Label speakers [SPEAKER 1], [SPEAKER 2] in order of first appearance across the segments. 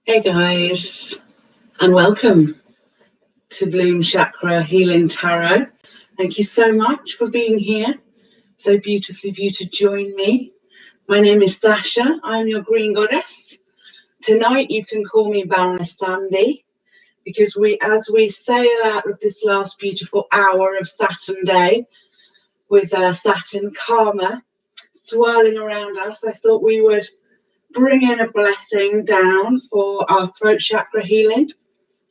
[SPEAKER 1] Hey guys, and welcome to Bloom Chakra Healing Tarot. Thank you so much for being here. So beautifully of you to join me. My name is Sasha. I'm your green goddess. Tonight you can call me Baroness Samedi, because as we sail out of this last beautiful hour of Saturn day with Saturn karma swirling around us, I thought we would bring in a blessing down for our throat chakra healing.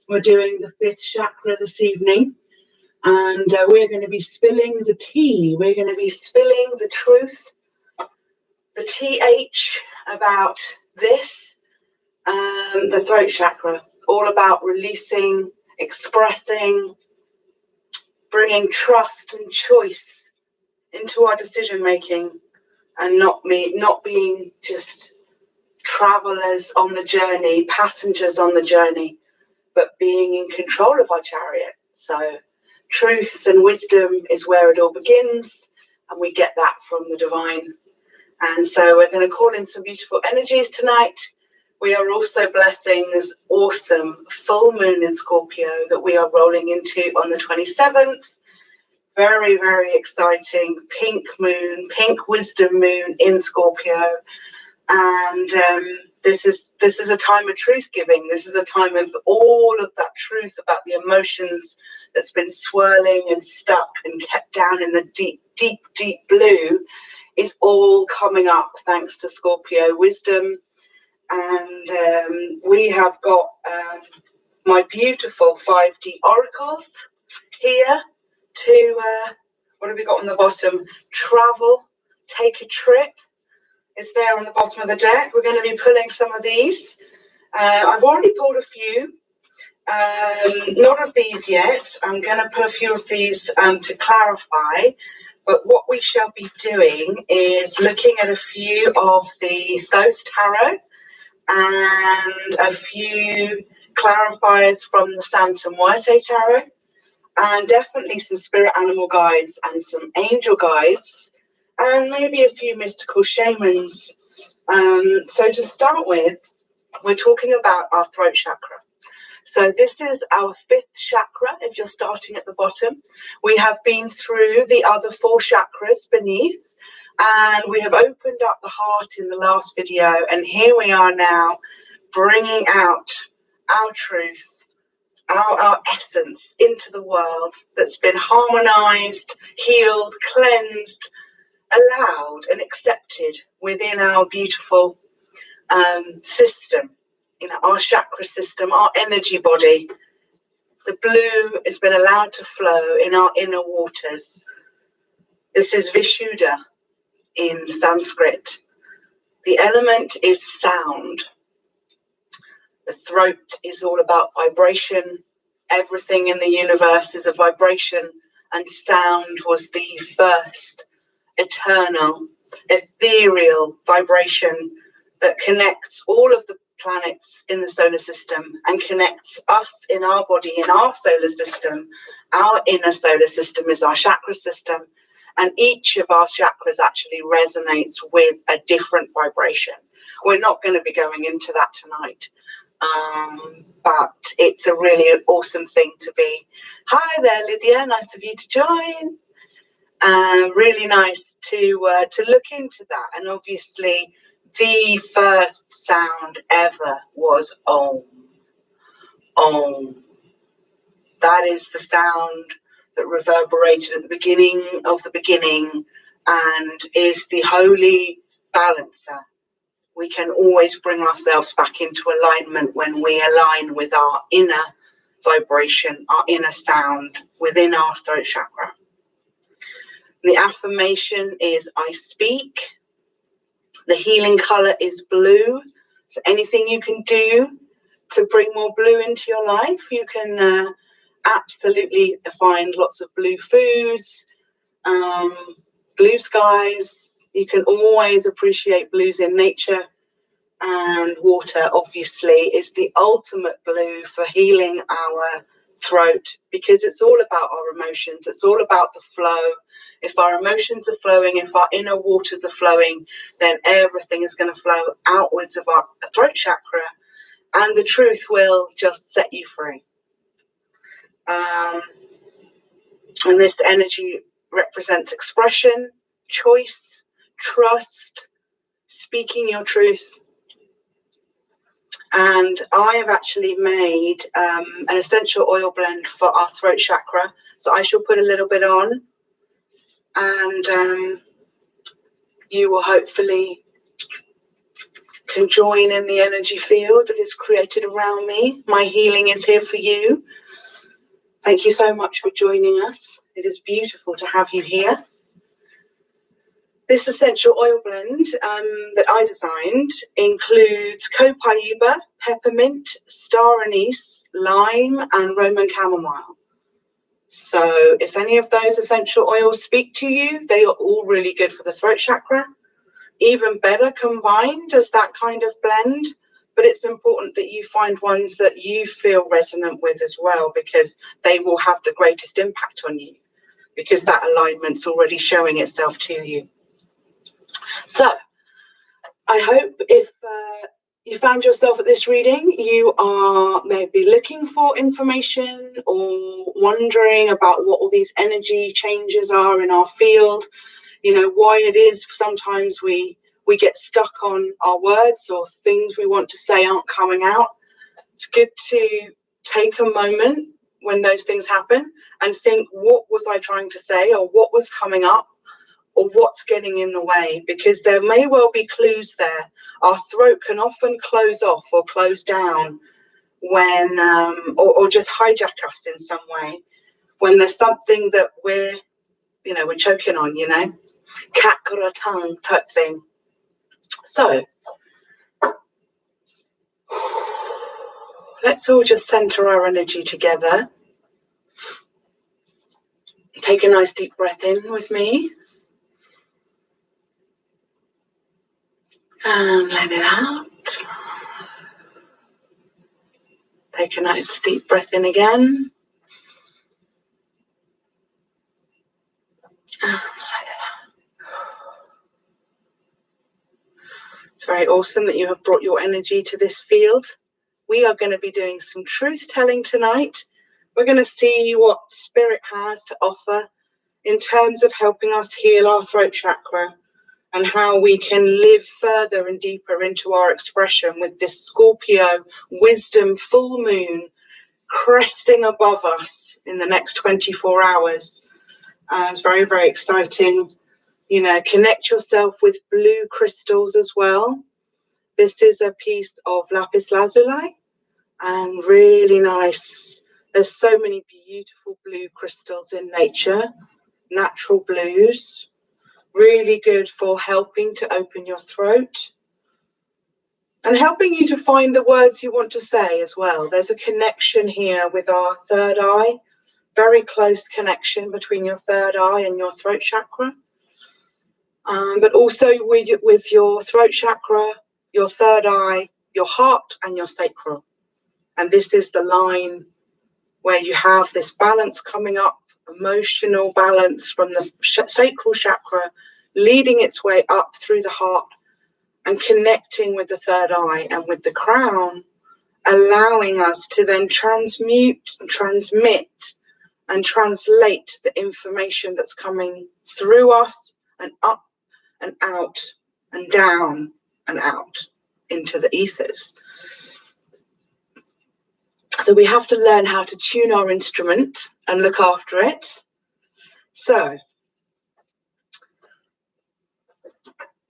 [SPEAKER 1] We're doing the 5th chakra this evening, and we're going to be spilling the tea. We're going to be spilling the truth, the TH about this, the throat chakra, all about releasing, expressing, bringing trust and choice into our decision making, and not being just travelers on the journey, passengers on the journey, but being in control of our chariot. So truth and wisdom is where it all begins, and we get that from the divine. And so we're going to call in some beautiful energies tonight. We are also blessing this awesome full moon in Scorpio that we are rolling into on the 27th. Very, very exciting pink moon, pink wisdom moon in Scorpio. And this is a time of truth giving. This is a time of all of that truth about the emotions that's been swirling and stuck and kept down in the deep, deep, deep blue is all coming up thanks to Scorpio wisdom. And we have got my beautiful 5D oracles here to, what have we got on the bottom? Travel, take a trip. It's there on the bottom of the deck. We're going to be pulling some of these. I've already pulled a few. Not of these yet. I'm going to pull a few of these to clarify. But what we shall be doing is looking at a few of the Thoth Tarot and a few clarifiers from the Santa Muerte Tarot, and definitely some spirit animal guides and some angel guides, and maybe a few mystical shamans. So to start with, we're talking about our throat chakra. So this is our 5th chakra if you're starting at the bottom. We have been through the other 4 chakras beneath, and we have opened up the heart in the last video, and here we are now bringing out our truth, our essence into the world that's been harmonized, healed, cleansed, allowed and accepted within our beautiful system, our chakra system, our energy body. The blue has been allowed to flow in our inner waters. This is Vishuddha in Sanskrit. The element is sound. The throat is all about vibration. Everything in the universe is a vibration, and sound was the first eternal, ethereal vibration that connects all of the planets in the solar system and connects us in our body, in our solar system. Our inner solar system is our chakra system, and each of our chakras actually resonates with a different vibration. We're not going to be going into that tonight, but it's a really awesome thing to be. Hi there, Lydia, nice of you to join. Really nice to look into that. And obviously the first sound ever was Om. Om. That is the sound that reverberated at the beginning of the beginning and is the holy balancer. We can always bring ourselves back into alignment when we align with our inner vibration, our inner sound within our throat chakra. The affirmation is I speak. The healing color is blue. So anything you can do to bring more blue into your life, you can absolutely find lots of blue foods, blue skies. You can always appreciate blues in nature, and water obviously is the ultimate blue for healing our throat, because it's all about our emotions. It's all about the flow. If our emotions are flowing, if our inner waters are flowing, then everything is going to flow outwards of our throat chakra, and the truth will just set you free. And this energy represents expression, choice, trust, speaking your truth. And I have actually made an essential oil blend for our throat chakra. So I shall put a little bit on, and you will hopefully can join in the energy field that is created around me. My healing is here for you. Thank you so much for joining us. It is beautiful to have you here. This essential oil blend that I designed includes copaiba, peppermint, star anise, lime, and Roman chamomile. So if any of those essential oils speak to you, they are all really good for the throat chakra. Even better combined as that kind of blend. But it's important that you find ones that you feel resonant with as well, because they will have the greatest impact on you, because that alignment's already showing itself to you. So I hope if you found yourself at this reading, you are maybe looking for information or wondering about what all these energy changes are in our field, you know, why it is sometimes we get stuck on our words or things we want to say aren't coming out. It's good to take a moment when those things happen and think, what was I trying to say, or what was coming up, or what's getting in the way, because there may well be clues there. Our throat can often close off or close down when, or just hijack us in some way when there's something that we're choking on, cat got a tongue type thing. So let's all just center our energy together. Take a nice deep breath in with me. And let it out. Take a nice deep breath in again. And let it out. It's very awesome that you have brought your energy to this field. We are going to be doing some truth telling tonight. We're going to see what Spirit has to offer in terms of helping us heal our throat chakra and how we can live further and deeper into our expression with this Scorpio wisdom full moon cresting above us in the next 24 hours. It's very, very exciting. Connect yourself with blue crystals as well. This is a piece of lapis lazuli and really nice. There's so many beautiful blue crystals in nature, natural blues, really good for helping to open your throat and helping you to find the words you want to say as well. There's a connection here with our third eye, very close connection between your third eye and your throat chakra. But also with your throat chakra, your third eye, your heart and your sacral. And this is the line where you have this balance coming up, emotional balance from the sacral chakra, leading its way up through the heart and connecting with the third eye and with the crown, allowing us to then transmute, transmit, and translate the information that's coming through us and up and out and down and out into the ethers. So we have to learn how to tune our instrument and look after it. So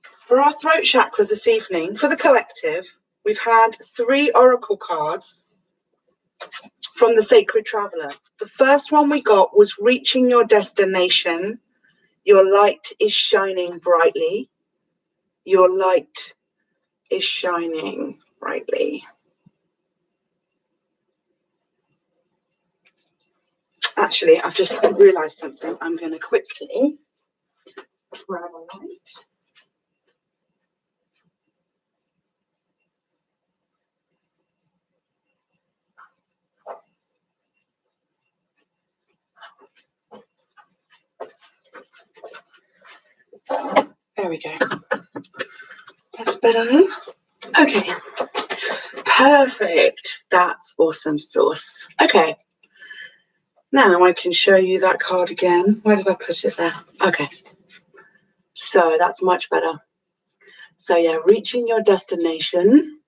[SPEAKER 1] for our throat chakra this evening, for the collective, we've had 3 oracle cards from the Sacred Traveler. The first one we got was reaching your destination. Your light is shining brightly. Your light is shining brightly. Actually, I've just realised something. I'm going to quickly grab a light. There we go. That's better. Okay. Perfect. That's awesome sauce. Okay. Now I can show you that card again. Where did I put it there? Okay. So that's much better. So yeah, reaching your destination.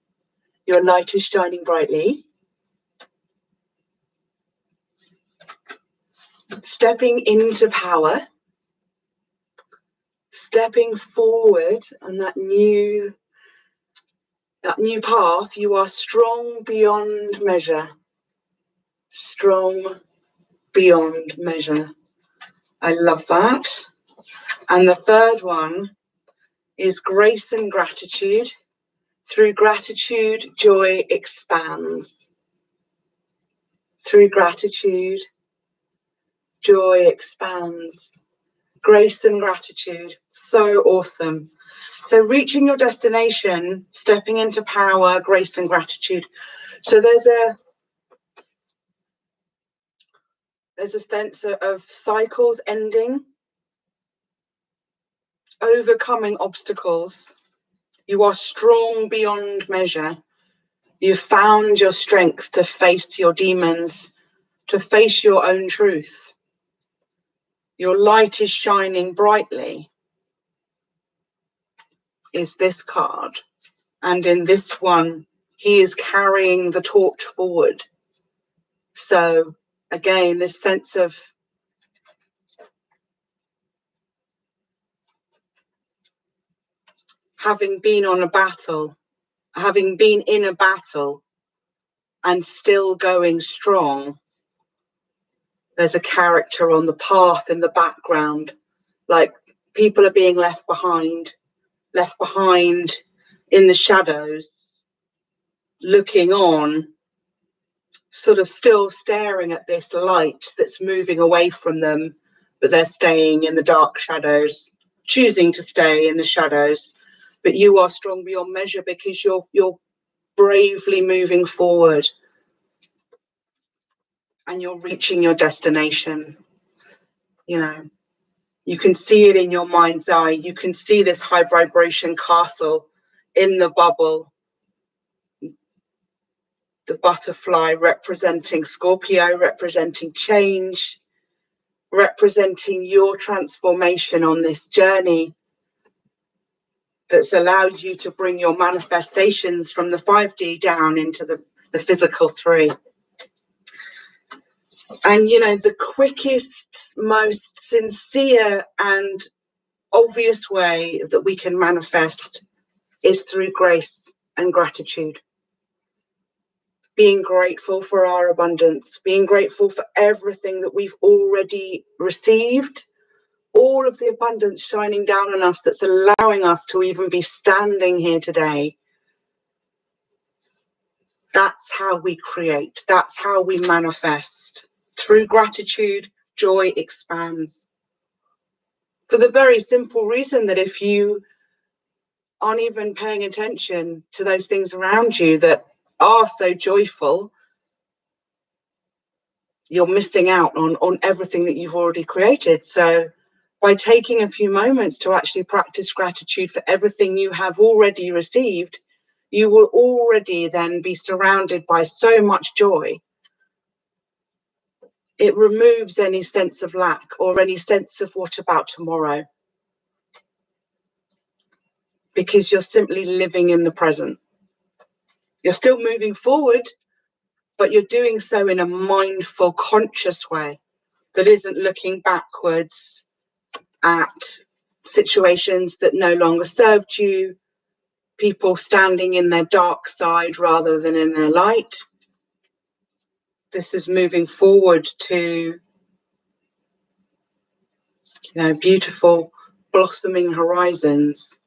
[SPEAKER 1] Your light is shining brightly. Stepping into power. Stepping forward on that new path. You are strong beyond measure. Strong beyond measure. I love that. And the third one is grace and gratitude. Through gratitude, joy expands. Through gratitude, joy expands. Grace and gratitude. So awesome. So reaching your destination, stepping into power, grace and gratitude. So there's a sense of cycles ending, overcoming obstacles. You are strong beyond measure. You've found your strength to face your demons, to face your own truth. Your light is shining brightly, is this card. And in this one, he is carrying the torch forward. So again, this sense of having been in a battle and still going strong. There's a character on the path in the background, like people are being left behind in the shadows, looking on, sort of still staring at this light that's moving away from them, but they're staying in the dark shadows, choosing to stay in the shadows. But you are strong beyond measure because you're bravely moving forward and you're reaching your destination. You know, you can see it in your mind's eye. You can see this high vibration castle in the bubble. The butterfly representing Scorpio, representing change, representing your transformation on this journey that's allowed you to bring your manifestations from the 5D down into the physical 3. And, you know, the quickest, most sincere and obvious way that we can manifest is through grace and gratitude. Being grateful for our abundance, being grateful for everything that we've already received, all of the abundance shining down on us that's allowing us to even be standing here today. That's how we create. That's how we manifest. Through gratitude, joy expands. For the very simple reason that if you aren't even paying attention to those things around you that are so joyful, you're missing out on everything that you've already created. So by taking a few moments to actually practice gratitude for everything you have already received, you will already then be surrounded by so much joy. It removes any sense of lack or any sense of what about tomorrow, because you're simply living in the present. You're still moving forward, but you're doing so in a mindful, conscious way that isn't looking backwards at situations that no longer served you, people standing in their dark side rather than in their light. This is moving forward to, you know, beautiful blossoming horizons.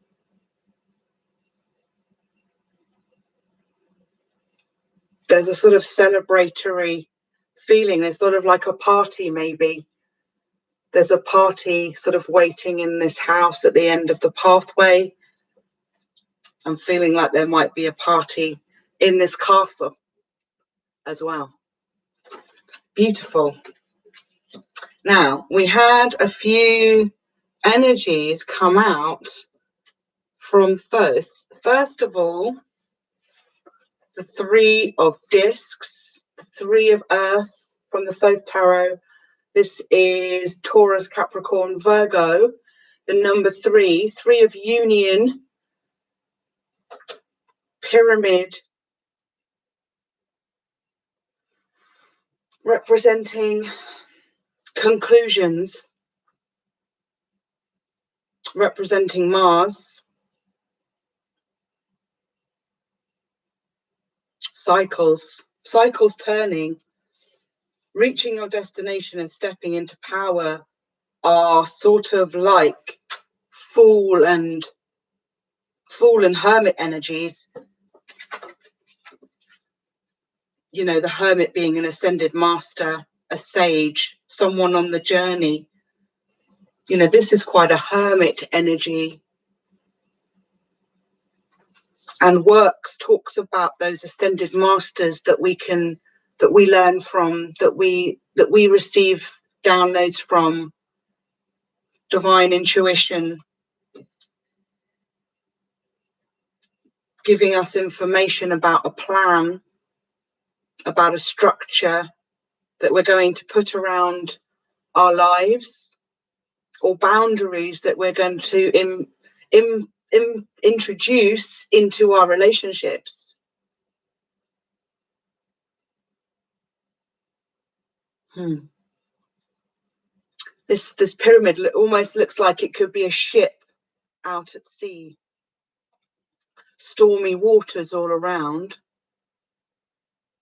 [SPEAKER 1] There's a sort of celebratory feeling. There's sort of like a party, maybe. There's a party sort of waiting in this house at the end of the pathway. I'm feeling like there might be a party in this castle as well. Beautiful. Now, we had a few energies come out from Thoth. First of all, the 3 of discs, the 3 of earth from the Thoth Tarot. This is Taurus, Capricorn, Virgo. The number 3, 3 of union, pyramid, representing conclusions, representing Mars, cycles turning, reaching your destination and stepping into power are sort of like fool and hermit energies. You know, the hermit being an ascended master, a sage, someone on the journey. You know, this is quite a hermit energy. And works talks about those ascended masters that we learn from, that we receive downloads from, divine intuition, giving us information about a plan, about a structure that we're going to put around our lives, or boundaries that we're going to introduce into our relationships. This pyramid almost looks like it could be a ship out at sea. Stormy waters all around.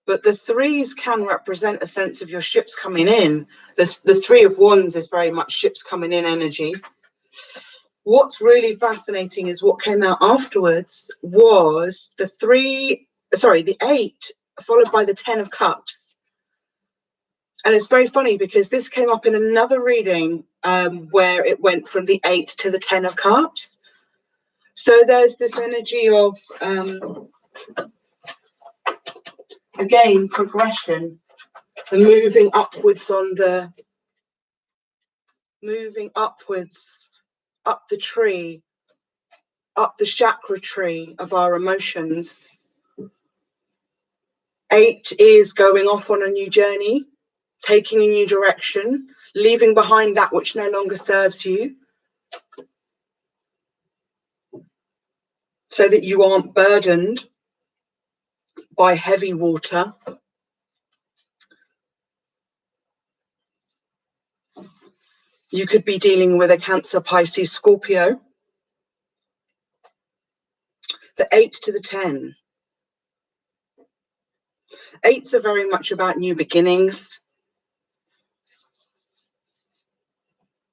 [SPEAKER 1] But the 3s can represent a sense of your ships coming in. The 3 of Wands is very much ships coming in energy. What's really fascinating is what came out afterwards was the 8 followed by the 10 of Cups. And it's very funny because this came up in another reading where it went from the 8 to the 10 of Cups. So there's this energy of, again, progression, and moving upwards up the tree, up the chakra tree of our emotions. 8 is going off on a new journey, taking a new direction, leaving behind that which no longer serves you, so that you aren't burdened by heavy water. You could be dealing with a Cancer, Pisces, Scorpio. The 8 to the 10. 8s are very much about new beginnings.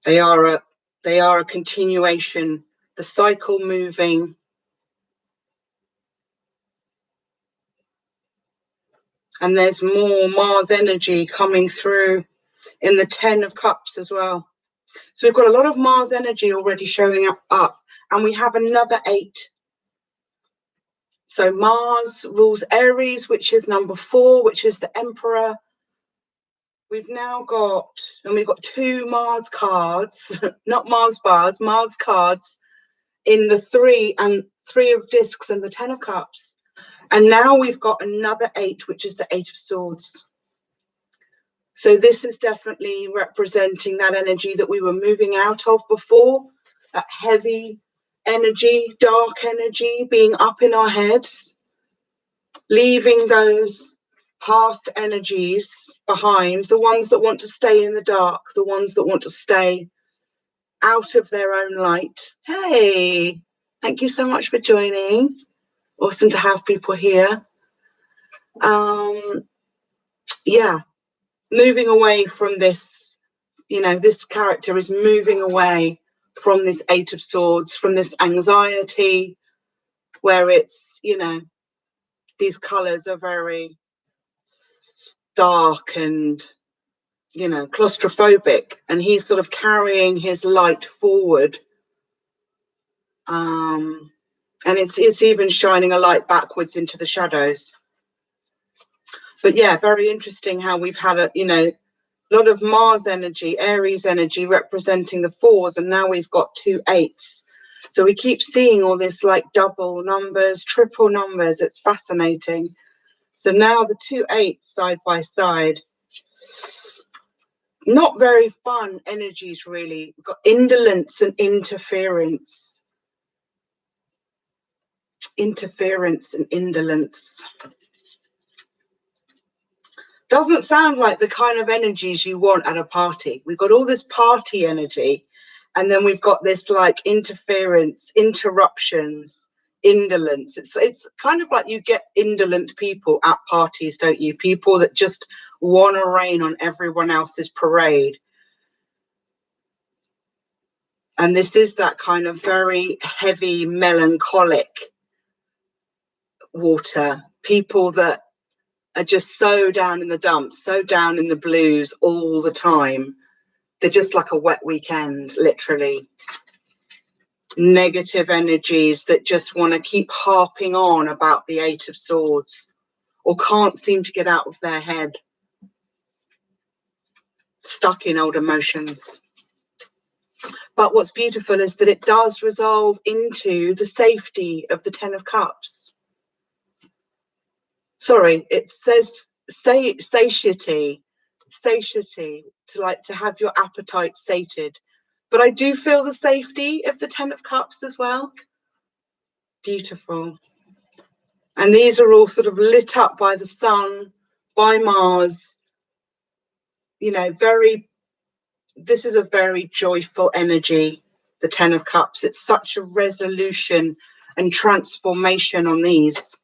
[SPEAKER 1] They are a continuation, the cycle moving. And there's more Mars energy coming through in the 10 of Cups as well. So we've got a lot of Mars energy already showing up, and we have another 8. So Mars rules Aries, which is number 4, which is the Emperor. We've now got 2 Mars cards, not Mars bars, Mars cards in the 3 of discs and the 10 of Cups. And now we've got another 8, which is the 8 of Swords. So this is definitely representing that energy that we were moving out of before, that heavy energy, dark energy, being up in our heads, leaving those past energies behind, the ones that want to stay in the dark, the ones that want to stay out of their own light. Hey, thank you so much for joining. Awesome to have people here. Yeah, moving away from this, this character is moving away from this 8 of Swords, from this anxiety where it's, these colors are very dark and, claustrophobic, and he's sort of carrying his light forward. And it's even shining a light backwards into the shadows. But yeah, very interesting how we've had a lot of Mars energy, Aries energy representing the 4s, and now we've got 2 8s. So we keep seeing all this like double numbers, triple numbers. It's fascinating. So now the 2 8s side by side. Not very fun energies, really. We've got indolence and interference. Interference and indolence. Doesn't sound like the kind of energies you want at a party. We've got all this party energy, and then we've got this like interference, interruptions, indolence. It's kind of like you get indolent people at parties, don't you? People that just want to rain on everyone else's parade. And this is that kind of very heavy, melancholic water. People that are just so down in the dumps, so down in the blues all the time. They're just like a wet weekend, literally. Negative energies that just want to keep harping on about the 8 of Swords, or can't seem to get out of their head. Stuck in old emotions. But what's beautiful is that it does resolve into the safety of the 10 of Cups. Sorry, it says satiety, to have your appetite sated. But I do feel the safety of the 10 of Cups as well. Beautiful. And these are all sort of lit up by the sun, by Mars. You know, this is a very joyful energy, the 10 of Cups. It's such a resolution and transformation on these.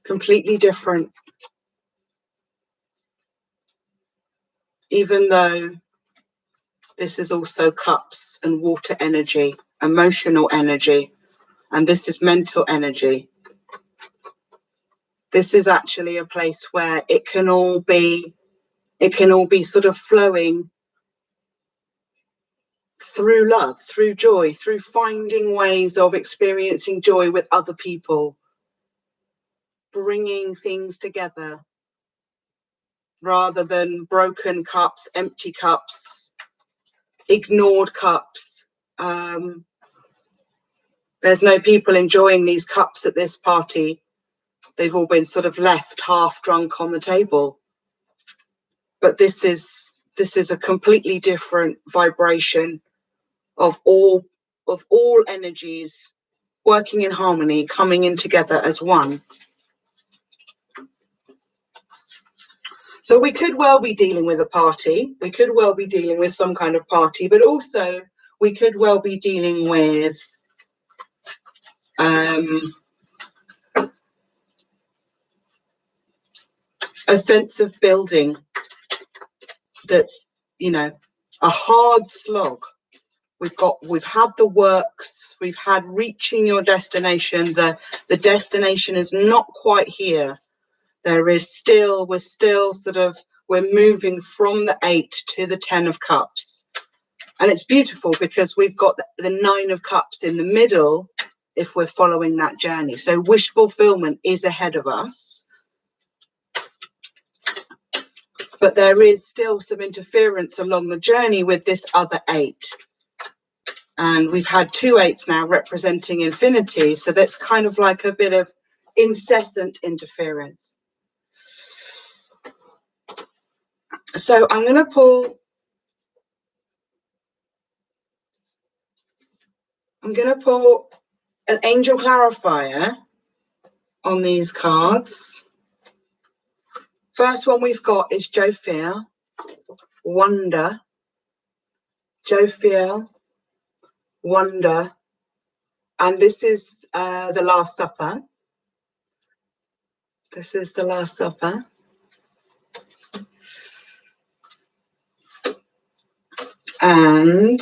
[SPEAKER 1] Completely different. Even though this is also cups and water energy, emotional energy, and this is mental energy. This is actually a place where it can all be sort of flowing through love, through joy, through finding ways of experiencing joy with other people, bringing things together rather than broken cups, empty cups, ignored cups. There's no people enjoying these cups at this party. They've all been sort of left half drunk on the table. But this is a completely different vibration of all energies working in harmony, coming in together as one. So we could well be dealing with a party. We could well be dealing with some kind of party, but also we could well be dealing with a sense of building that's, you know, a hard slog. We've had the works, we've had reaching your destination. The destination is not quite here. We're moving from the 8 to the 10 of Cups. And it's beautiful because we've got the 9 of Cups in the middle if we're following that journey. So wish fulfillment is ahead of us. But there is still some interference along the journey with this other 8. And we've had 2 8s now representing infinity. So that's kind of like a bit of incessant interference. So I'm going to pull an angel clarifier on these cards. First one we've got is Jophir, wonder. Jophir, wonder. And this is the Last Supper. This is the Last Supper. And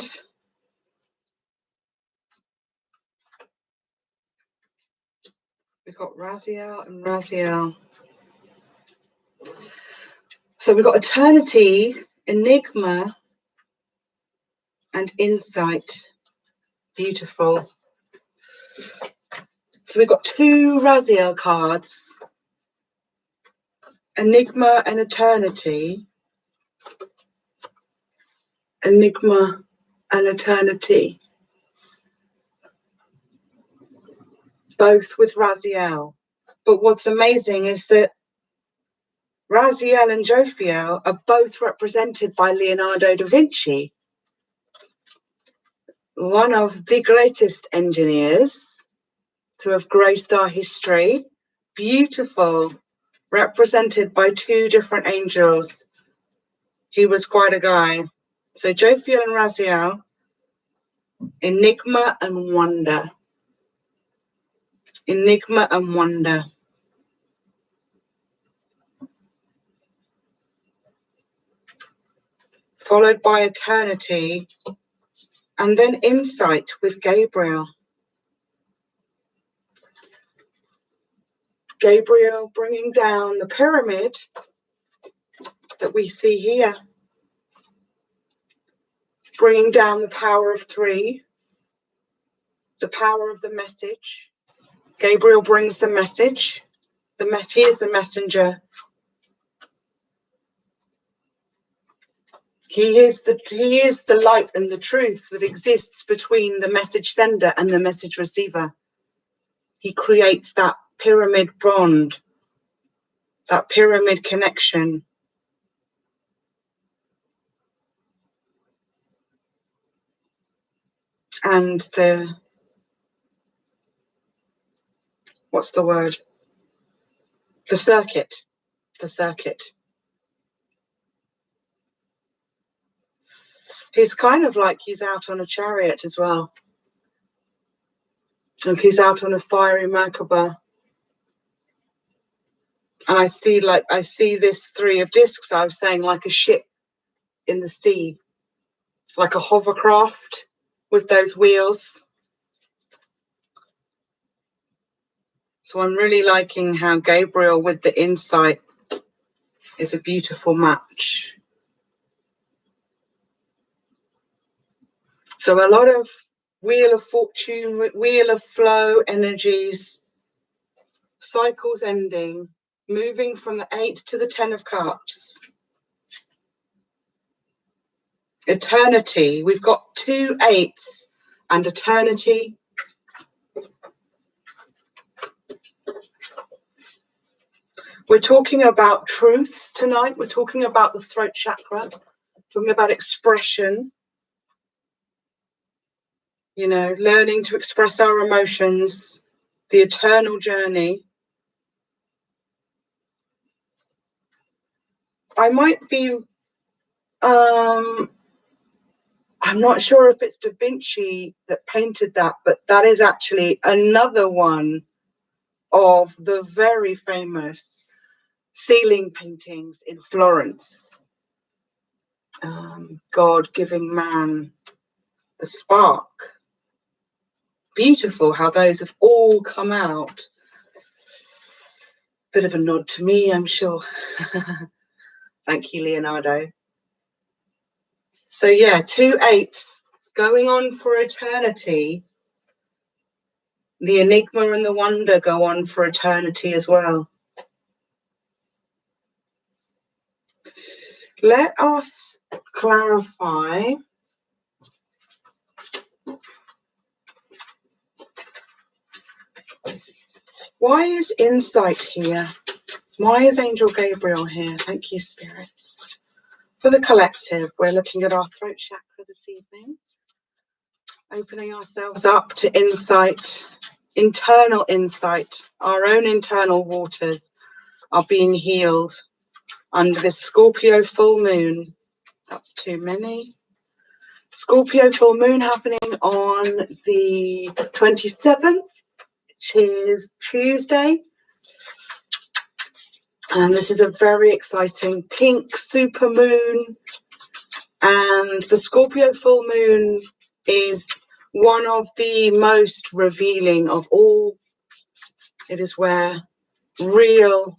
[SPEAKER 1] we've got Raziel and Raziel. So we've got eternity, enigma, and insight. Beautiful. So we've got 2 Raziel cards. Enigma and eternity. Enigma and eternity. both with Raziel. But what's amazing is that Raziel and Jophiel are both represented by Leonardo da Vinci, one of the greatest engineers to have graced our history. Beautiful, represented by two different angels. He was quite a guy. So Jophiel and Raziel, enigma and wonder. Enigma and wonder. Followed by eternity, and then insight with Gabriel. Gabriel bringing down the pyramid that we see here, bringing down the power of three, the power of the message. Gabriel brings the message. He is the messenger. He is the light and the truth that exists between the message sender and the message receiver. He creates that pyramid bond, that pyramid connection. And what's the word? The circuit. He's kind of like he's out on a chariot as well. And he's out on a fiery Merkaba. And I see this three of discs, I was saying, like a ship in the sea, like a hovercraft with those wheels. So I'm really liking how Gabriel with the insight is a beautiful match. So a lot of wheel of fortune, wheel of flow energies, cycles ending, moving from the 8 to the 10 of cups. Eternity, we've got 2 8s and eternity. We're talking about truths tonight. We're talking about the throat chakra, talking about expression, you know, learning to express our emotions, the eternal journey. I might be, I'm not sure if it's Da Vinci that painted that, but that is actually another one of the very famous ceiling paintings in Florence. God giving man the spark. Beautiful how those have all come out. Bit of a nod to me, I'm sure. Thank you, Leonardo. So yeah, 2 8s going on for eternity. The enigma and the wonder go on for eternity as well. Let us clarify why is insight here? Why is Angel Gabriel here? Thank you, spirits. For the collective, we're looking at our throat chakra this evening, opening ourselves up to insight, internal insight. Our own internal waters are being healed under this Scorpio full moon. That's too many. Scorpio full moon happening on the 27th, which is Tuesday. And this is a very exciting pink super moon. And the Scorpio full moon is one of the most revealing of all. It is where real,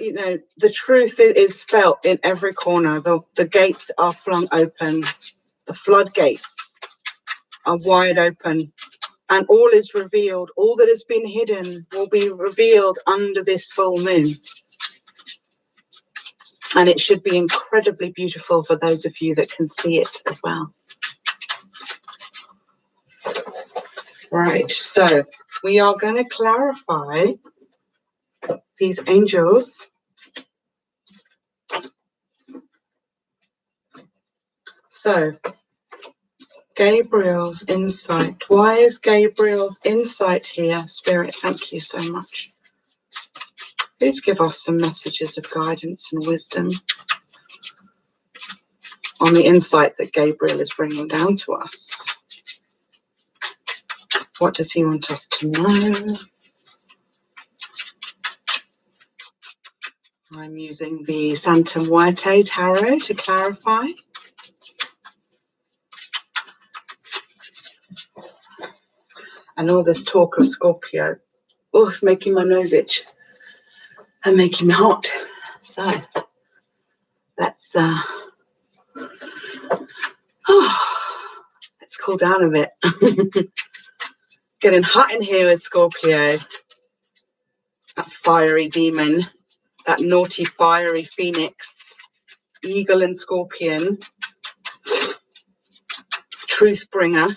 [SPEAKER 1] you know, the truth is felt in every corner. The gates are flung open. The floodgates are wide open. And all is revealed. All that has been hidden will be revealed under this full moon. And it should be incredibly beautiful for those of you that can see it as well. Right, so we are going to clarify these angels. So, Gabriel's insight. Why is Gabriel's insight here? Spirit, thank you so much. Please give us some messages of guidance and wisdom on the insight that Gabriel is bringing down to us. What does he want us to know? I'm using the Santa Muerte Tarot to clarify. And all this talk of Scorpio. Oh, it's making my nose itch and making me hot. So let's let's cool down a bit. Getting hot in here with Scorpio. That fiery demon, that naughty fiery phoenix, eagle and scorpion, truth bringer.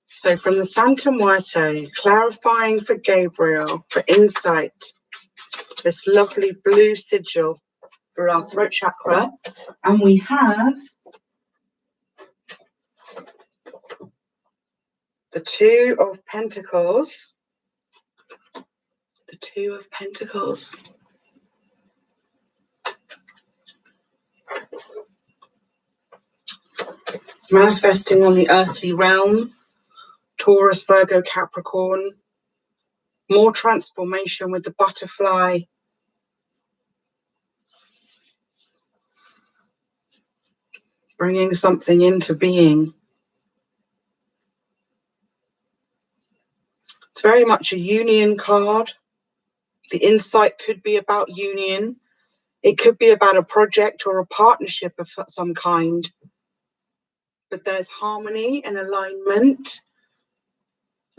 [SPEAKER 1] So from the Santa Muerte, clarifying for Gabriel, for insight, this lovely blue sigil for our throat chakra. And we have the Two of Pentacles. The Two of Pentacles. Manifesting on the earthly realm. Taurus, Virgo, Capricorn. More transformation with the butterfly. Bringing something into being. It's very much a union card. The insight could be about union. It could be about a project or a partnership of some kind. But there's harmony and alignment.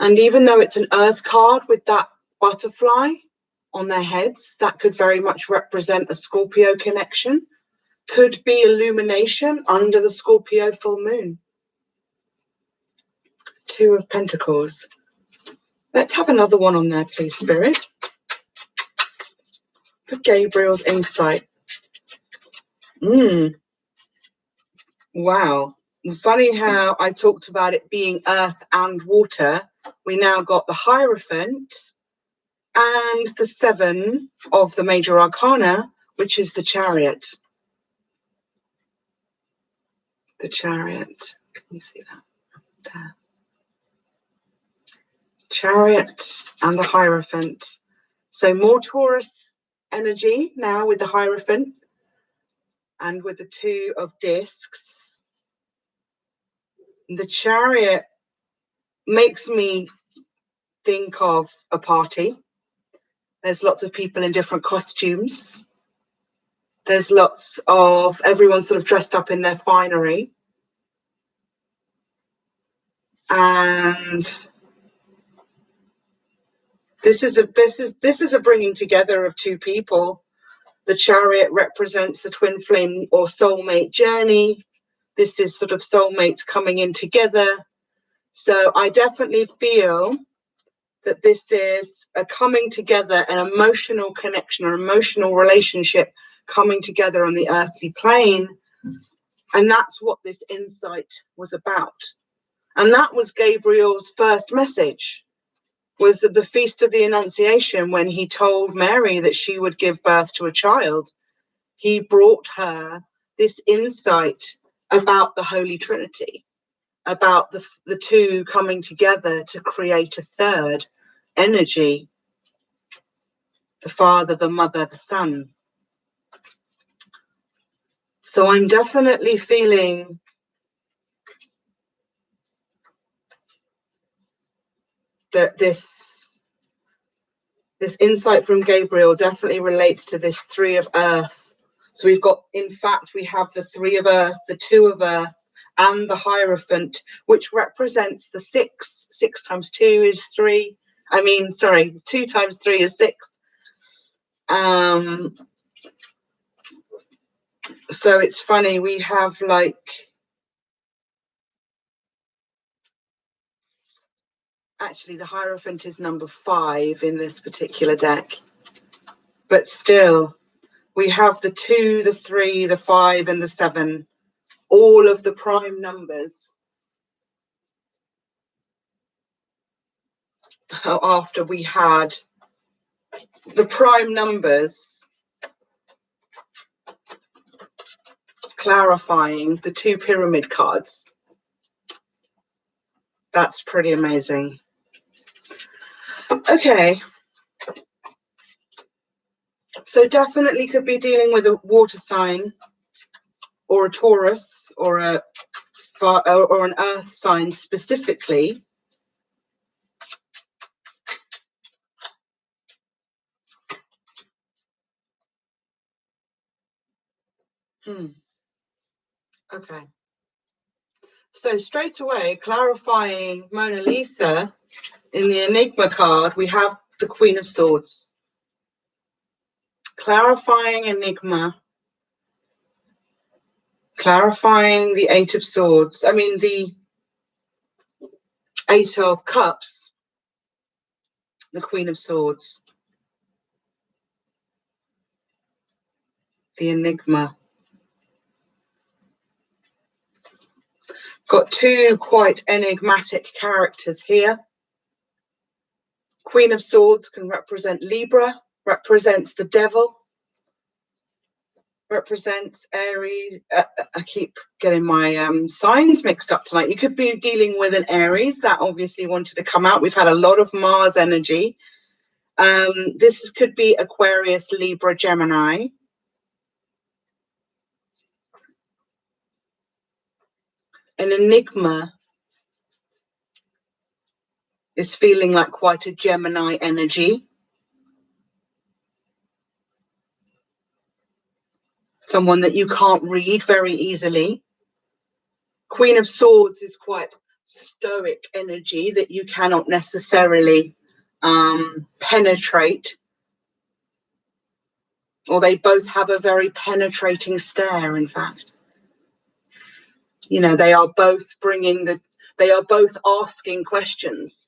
[SPEAKER 1] And even though it's an earth card with that butterfly on their heads, that could very much represent a Scorpio connection. Could be illumination under the Scorpio full moon. Two of Pentacles. Let's have another one on there, please, Spirit. For Gabriel's insight. Wow. Funny how I talked about it being earth and water. We now got the Hierophant and the 7 of the major arcana, which is the Chariot. The Chariot. Can you see that? There. Chariot and the Hierophant. So more Taurus energy now with the Hierophant and with the 2 of discs. The Chariot makes me think of a party. There's lots of people in different costumes. There's lots of everyone sort of dressed up in their finery. And this is a bringing together of two people. The Chariot represents the twin flame or soulmate journey. This is sort of soulmates coming in together. So I definitely feel that this is a coming together, an emotional connection or emotional relationship coming together on the earthly plane. And that's what this insight was about. And that was Gabriel's first message, was at the Feast of the Annunciation when he told Mary that she would give birth to a child. He brought her this insight about the Holy Trinity, about the two coming together to create a third energy, the Father, the Mother, the Son. So I'm definitely feeling that this insight from Gabriel definitely relates to this 3 of Earth. So we've got, in fact, we have the 3 of Earth, the 2 of Earth, and the Hierophant, which represents the 6. 6 times 2 is 3. 2 times 3 is 6. So it's funny, we have like Actually, the Hierophant is number 5 in this particular deck. But still, we have the 2, the 3, the 5, and the 7. All of the prime numbers. After we had the prime numbers clarifying the 2 pyramid cards. That's pretty amazing. Okay. So definitely could be dealing with a water sign or a Taurus or an earth sign specifically. Okay. So straight away, clarifying Mona Lisa in the Enigma card, we have the Queen of Swords. Clarifying Enigma. Clarifying the 8 of Swords. I mean, the 8 of Cups. The Queen of Swords. The Enigma. Got 2 quite enigmatic characters here. Queen of Swords can represent Libra, represents the devil, represents Aries. I keep getting my signs mixed up tonight. You could be dealing with an Aries that obviously wanted to come out. We've had a lot of Mars energy. This could be Aquarius, Libra, Gemini. An Enigma is feeling like quite a Gemini energy. Someone that you can't read very easily. Queen of Swords is quite stoic energy that you cannot necessarily penetrate. Or they both have a very penetrating stare, in fact. You know, they are both asking questions.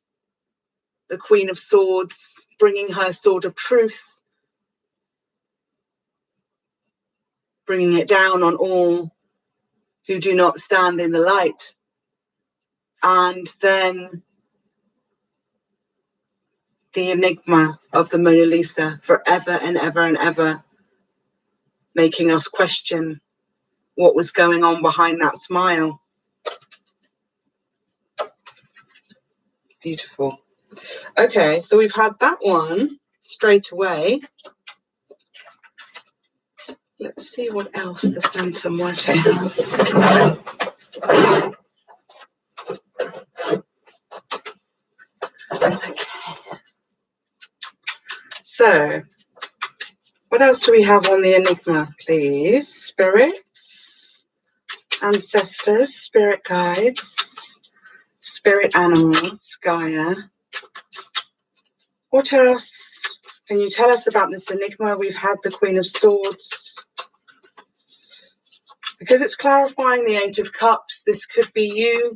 [SPEAKER 1] The Queen of Swords bringing her sword of truth, bringing it down on all who do not stand in the light. And then the Enigma of the Mona Lisa, forever and ever and ever, making us question what was going on behind that smile. Beautiful. Okay, so we've had that one straight away. Let's see what else the Santa Muerte has. Okay. So, what else do we have on the Enigma, please? Spirits, ancestors, spirit guides, spirit animals, Gaia. What else can you tell us about this Enigma? We've had the Queen of Swords. Because it's clarifying the 8 of Cups, this could be you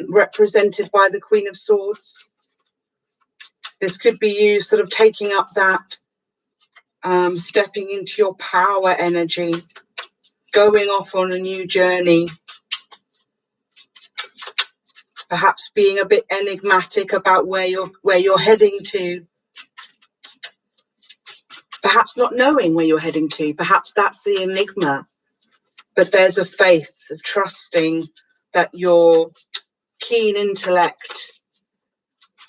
[SPEAKER 1] represented by the Queen of Swords. This could be you sort of taking up that, stepping into your power energy, going off on a new journey, perhaps being a bit enigmatic about where you're heading to, perhaps not knowing where you're heading to. Perhaps that's the Enigma, but there's a faith of trusting that your keen intellect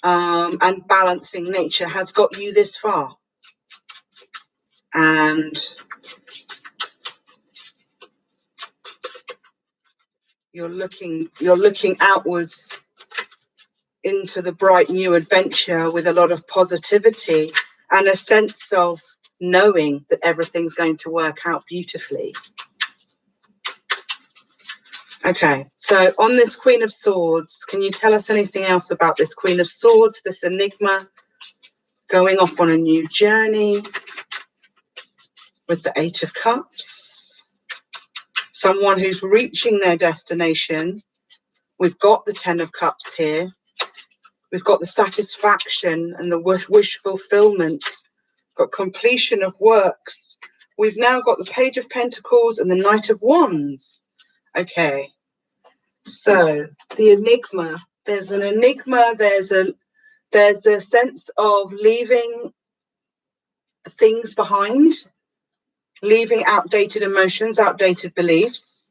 [SPEAKER 1] and balancing nature has got you this far. And you're looking outwards into the bright new adventure with a lot of positivity and a sense of knowing that everything's going to work out beautifully. Okay, so on this Queen of Swords, can you tell us anything else about this Queen of Swords, this Enigma, going off on a new journey with the 8 of Cups? Someone who's reaching their destination. We've got the 10 of Cups here. We've got the satisfaction and the wish fulfillment. Got completion of works. We've now got the Page of Pentacles and the Knight of Wands. Okay, so the enigma. There's an enigma. There's a sense of leaving things behind, leaving outdated emotions, outdated beliefs.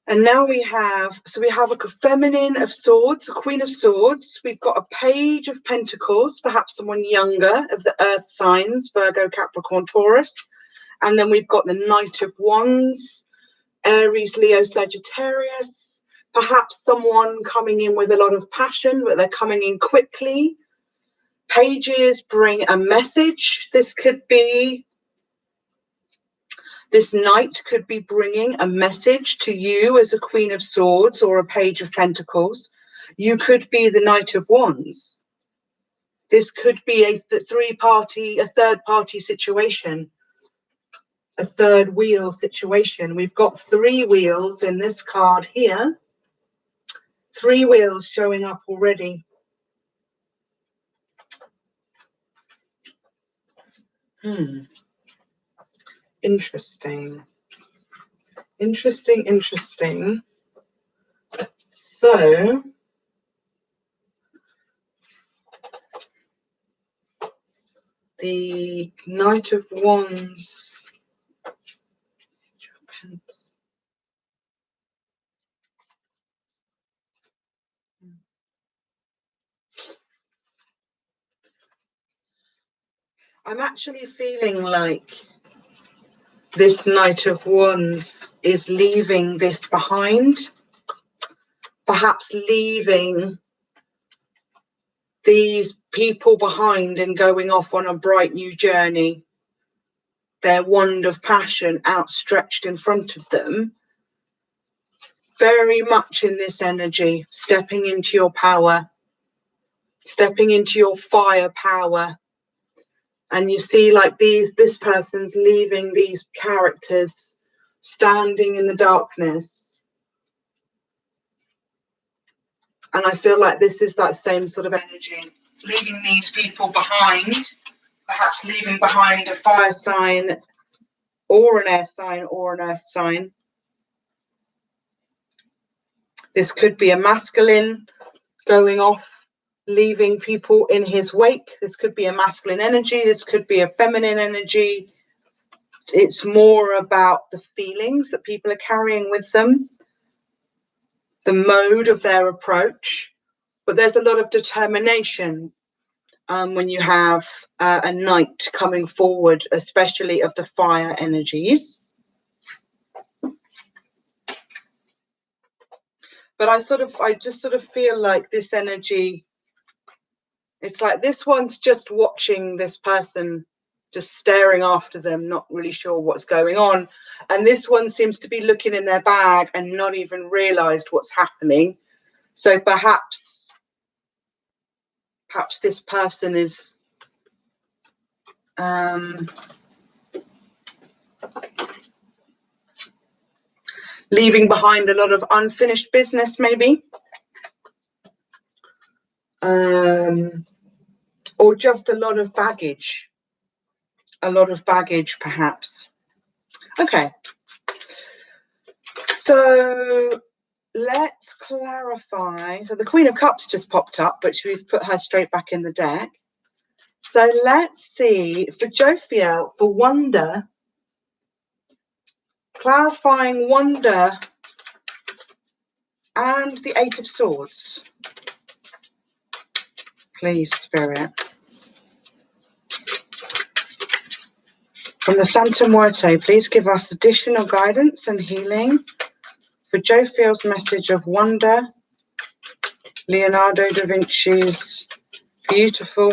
[SPEAKER 1] And now we have a feminine of swords, a queen of swords. We've got a page of pentacles, perhaps someone younger of the earth signs, Virgo, Capricorn, Taurus. And then we've got the Knight of Wands, Aries, Leo, Sagittarius. Perhaps someone coming in with a lot of passion, but they're coming in quickly. Pages bring a message. This knight could be bringing a message to you as a Queen of Swords or a Page of Pentacles. You could be the Knight of Wands. This could be a third party situation, a third wheel situation. We've got 3 wheels in this card here. 3 wheels showing up already. Interesting. So the Knight of Wands. I'm actually feeling like this Knight of Wands is leaving this behind, perhaps leaving these people behind and going off on a bright new journey. Their wand of passion outstretched in front of them. Very much in this energy, stepping into your power, stepping into your fire power. And you see like this person's leaving these characters standing in the darkness. And I feel like this is that same sort of energy, leaving these people behind, perhaps leaving behind a fire sign or an air sign or an earth sign. This could be a masculine going off, leaving people in his wake. This could be a masculine energy. This could be a feminine energy. It's more about the feelings that people are carrying with them, the mode of their approach. But there's a lot of determination when you have a knight coming forward, especially of the fire energies. But I just sort of feel like this energy, it's like this one's just watching this person, just staring after them, not really sure what's going on. And this one seems to be looking in their bag and not even realized what's happening. So perhaps this person is leaving behind a lot of unfinished business, maybe. Or just a lot of baggage. Perhaps. Okay. So let's clarify. So the Queen of Cups just popped up, but we've put her straight back in the deck. So let's see, for Jophiel, for wonder, clarifying wonder and the 8 of Swords. Please, Spirit. From the Santa Muerte, please give us additional guidance and healing for Jophiel's message of wonder, Leonardo da Vinci's beautiful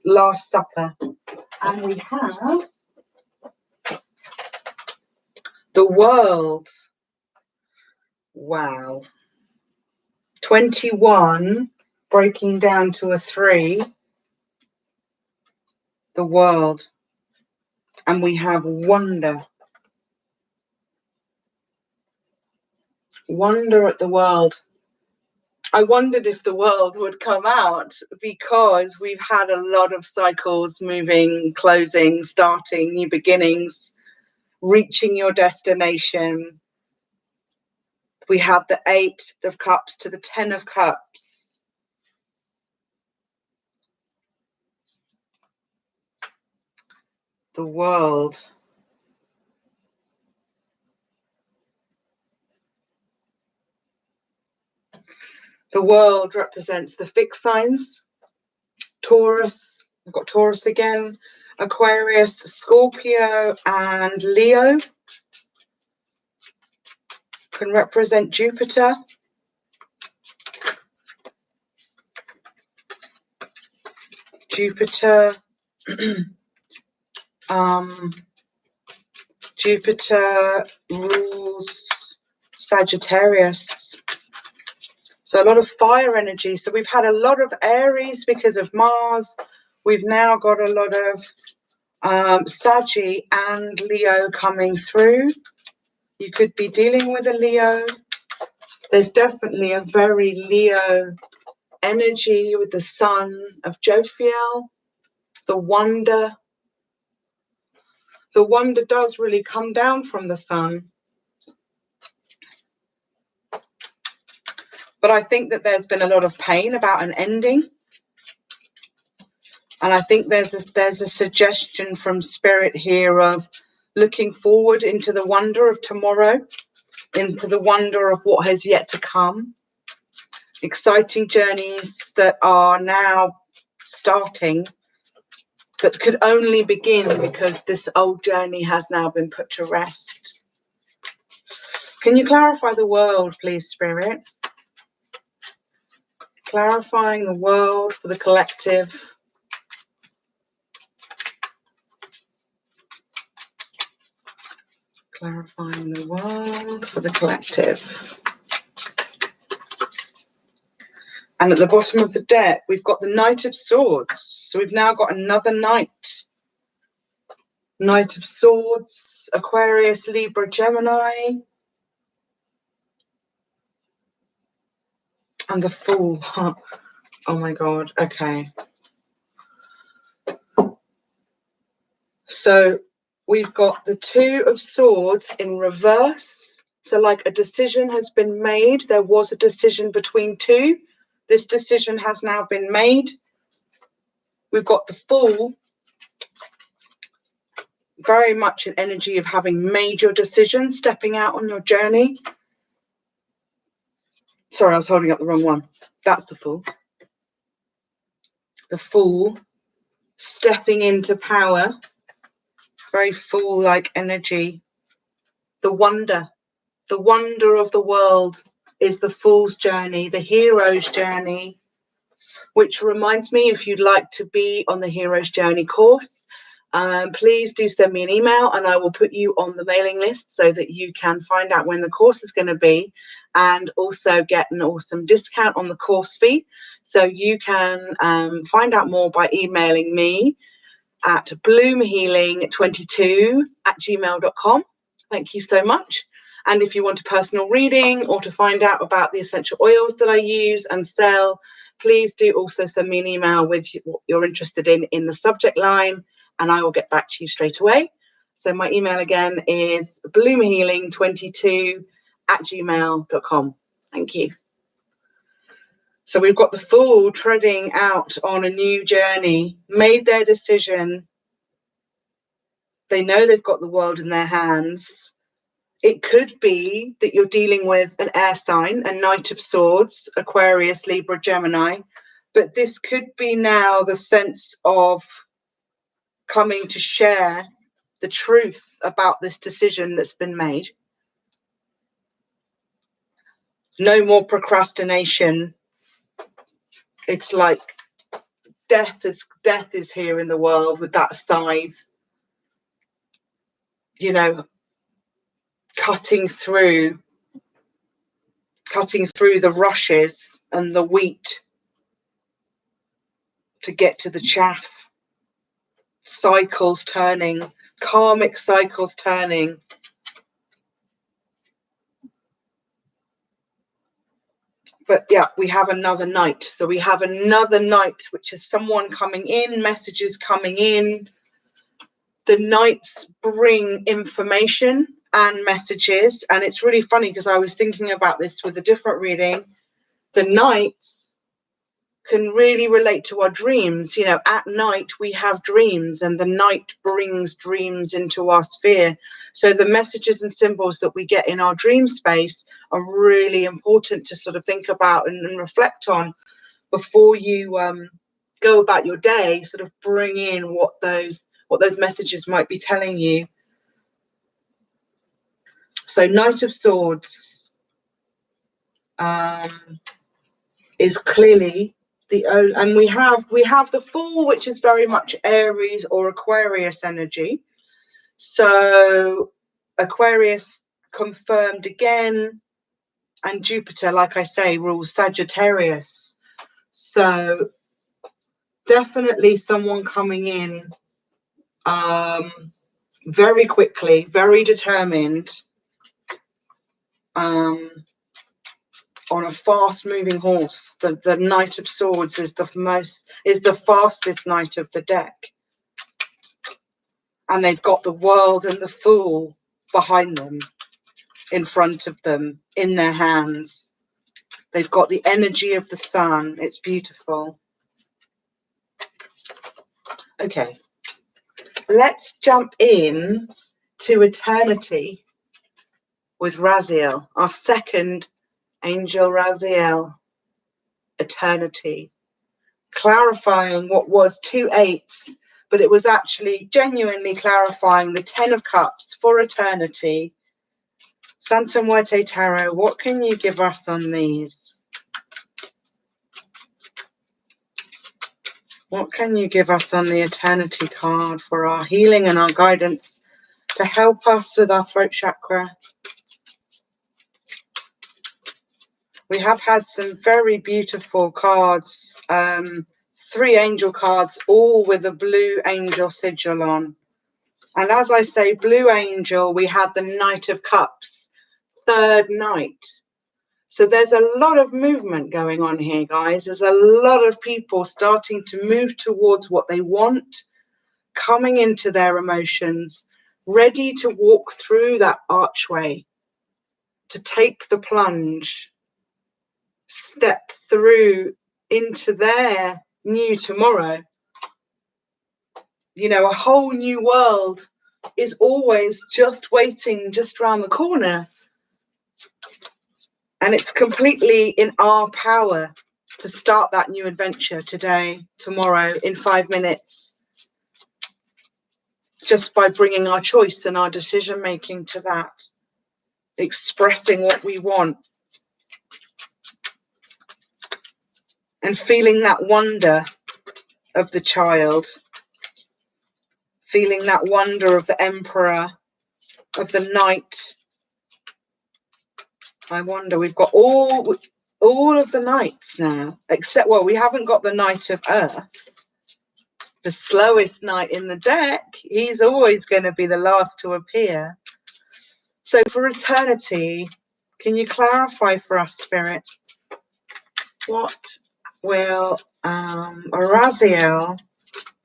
[SPEAKER 1] Last Supper. And we have the World. Wow. 21 breaking down to a 3. The World. And we have wonder. Wonder at the world. I wondered if the world would come out, because we've had a lot of cycles moving, closing, starting, new beginnings, reaching your destination. We have the 8 of Cups to the 10 of Cups. The world. The world represents the fixed signs. Taurus, I've got Taurus again, Aquarius, Scorpio, and Leo. Can represent Jupiter. Jupiter rules Sagittarius. So a lot of fire energy. So we've had a lot of Aries because of Mars. We've now got a lot of Saggy and Leo coming through. You could be dealing with a Leo. There's definitely a very Leo energy with the sun of Jophiel. The wonder. The wonder does really come down from the sun. But I think that there's been a lot of pain about an ending. And I think there's a suggestion from Spirit here of looking forward into the wonder of tomorrow, into the wonder of what has yet to come. Exciting journeys that are now starting, that could only begin because this old journey has now been put to rest. Can you clarify the world, please, Spirit? Clarifying the world for the collective. Clarifying the world for the collective. And at the bottom of the deck, we've got the Knight of Swords. So we've now got another Knight. Knight of Swords, Aquarius, Libra, Gemini. And the Fool. Oh my God. Okay. So we've got the 2 of Swords in reverse. So like a decision has been made. There was a decision between 2. This decision has now been made. We've got the Fool. Very much an energy of having made your decision, stepping out on your journey. Sorry, I was holding up the wrong one. That's the Fool. The Fool, stepping into power. Very Fool-like energy. The wonder of the world is the Fool's journey, the hero's journey, which reminds me, if you'd like to be on the Hero's Journey course, please do send me an email and I will put you on the mailing list so that you can find out when the course is going to be, and also get an awesome discount on the course fee. So you can find out more by emailing me at bloomhealing22@gmail.com. Thank you so much. And if you want a personal reading or to find out about the essential oils that I use and sell, please do also send me an email with what you're interested in the subject line, and I will get back to you straight away. So my email again is bloomhealing22@gmail.com. Thank you. So we've got the Fool treading out on a new journey, made their decision. They know they've got the world in their hands. It could be that you're dealing with an air sign, a Knight of Swords, Aquarius, Libra, Gemini. But this could be now the sense of coming to share the truth about this decision that's been made. No more procrastination. It's like death is here in the world with that scythe, you know, cutting through the rushes and the wheat to get to the chaff. Cycles turning, karmic cycles turning.
[SPEAKER 2] But yeah, we have another Knight. So we have another Knight, which is someone coming in, messages coming in. The Knights bring information and messages. And it's really funny because I was thinking about this with a different reading. The Knights can really relate to our dreams. You know, at night we have dreams, and the night brings dreams into our sphere. So the messages and symbols that we get in our dream space are really important to sort of think about and reflect on before you go about your day. Sort of bring in what those messages might be telling you. So Knight of Swords is clearly and we have the Fool, which is very much Aries or Aquarius energy. So Aquarius confirmed again, and Jupiter, like I say, rules Sagittarius. So definitely someone coming in very quickly, very determined, on a fast moving horse. The Knight of Swords is the fastest knight of the deck. And they've got the World and the Fool behind them, in front of them, in their hands. They've got the energy of the sun. It's beautiful. Okay. Let's jump in to eternity with Raziel, our second angel, Raziel. Eternity. Clarifying what was 2 8s, but it was actually genuinely clarifying the 10 of Cups for eternity. Santa Muerte Tarot, what can you give us on these? What can you give us on the eternity card for our healing and our guidance to help us with our throat chakra? We have had some very beautiful cards, 3 angel cards, all with a blue angel sigil on. And as I say, blue angel, we had the Knight of Cups, 3rd Knight. So there's a lot of movement going on here, guys. There's a lot of people starting to move towards what they want, coming into their emotions, ready to walk through that archway, to take the plunge, step through into their new tomorrow. You know, a whole new world is always just waiting just around the corner. And it's completely in our power to start that new adventure today, tomorrow, in 5 minutes, just by bringing our choice and our decision making to that, expressing what we want, and feeling that wonder of the child, feeling that wonder of the Emperor, of the Knight. I wonder, we've got all of the Knights now, except, well, we haven't got the Knight of Earth, the slowest Knight in the deck. He's always going to be the last to appear. So for eternity, can you clarify for us, Spirit, what will Raziel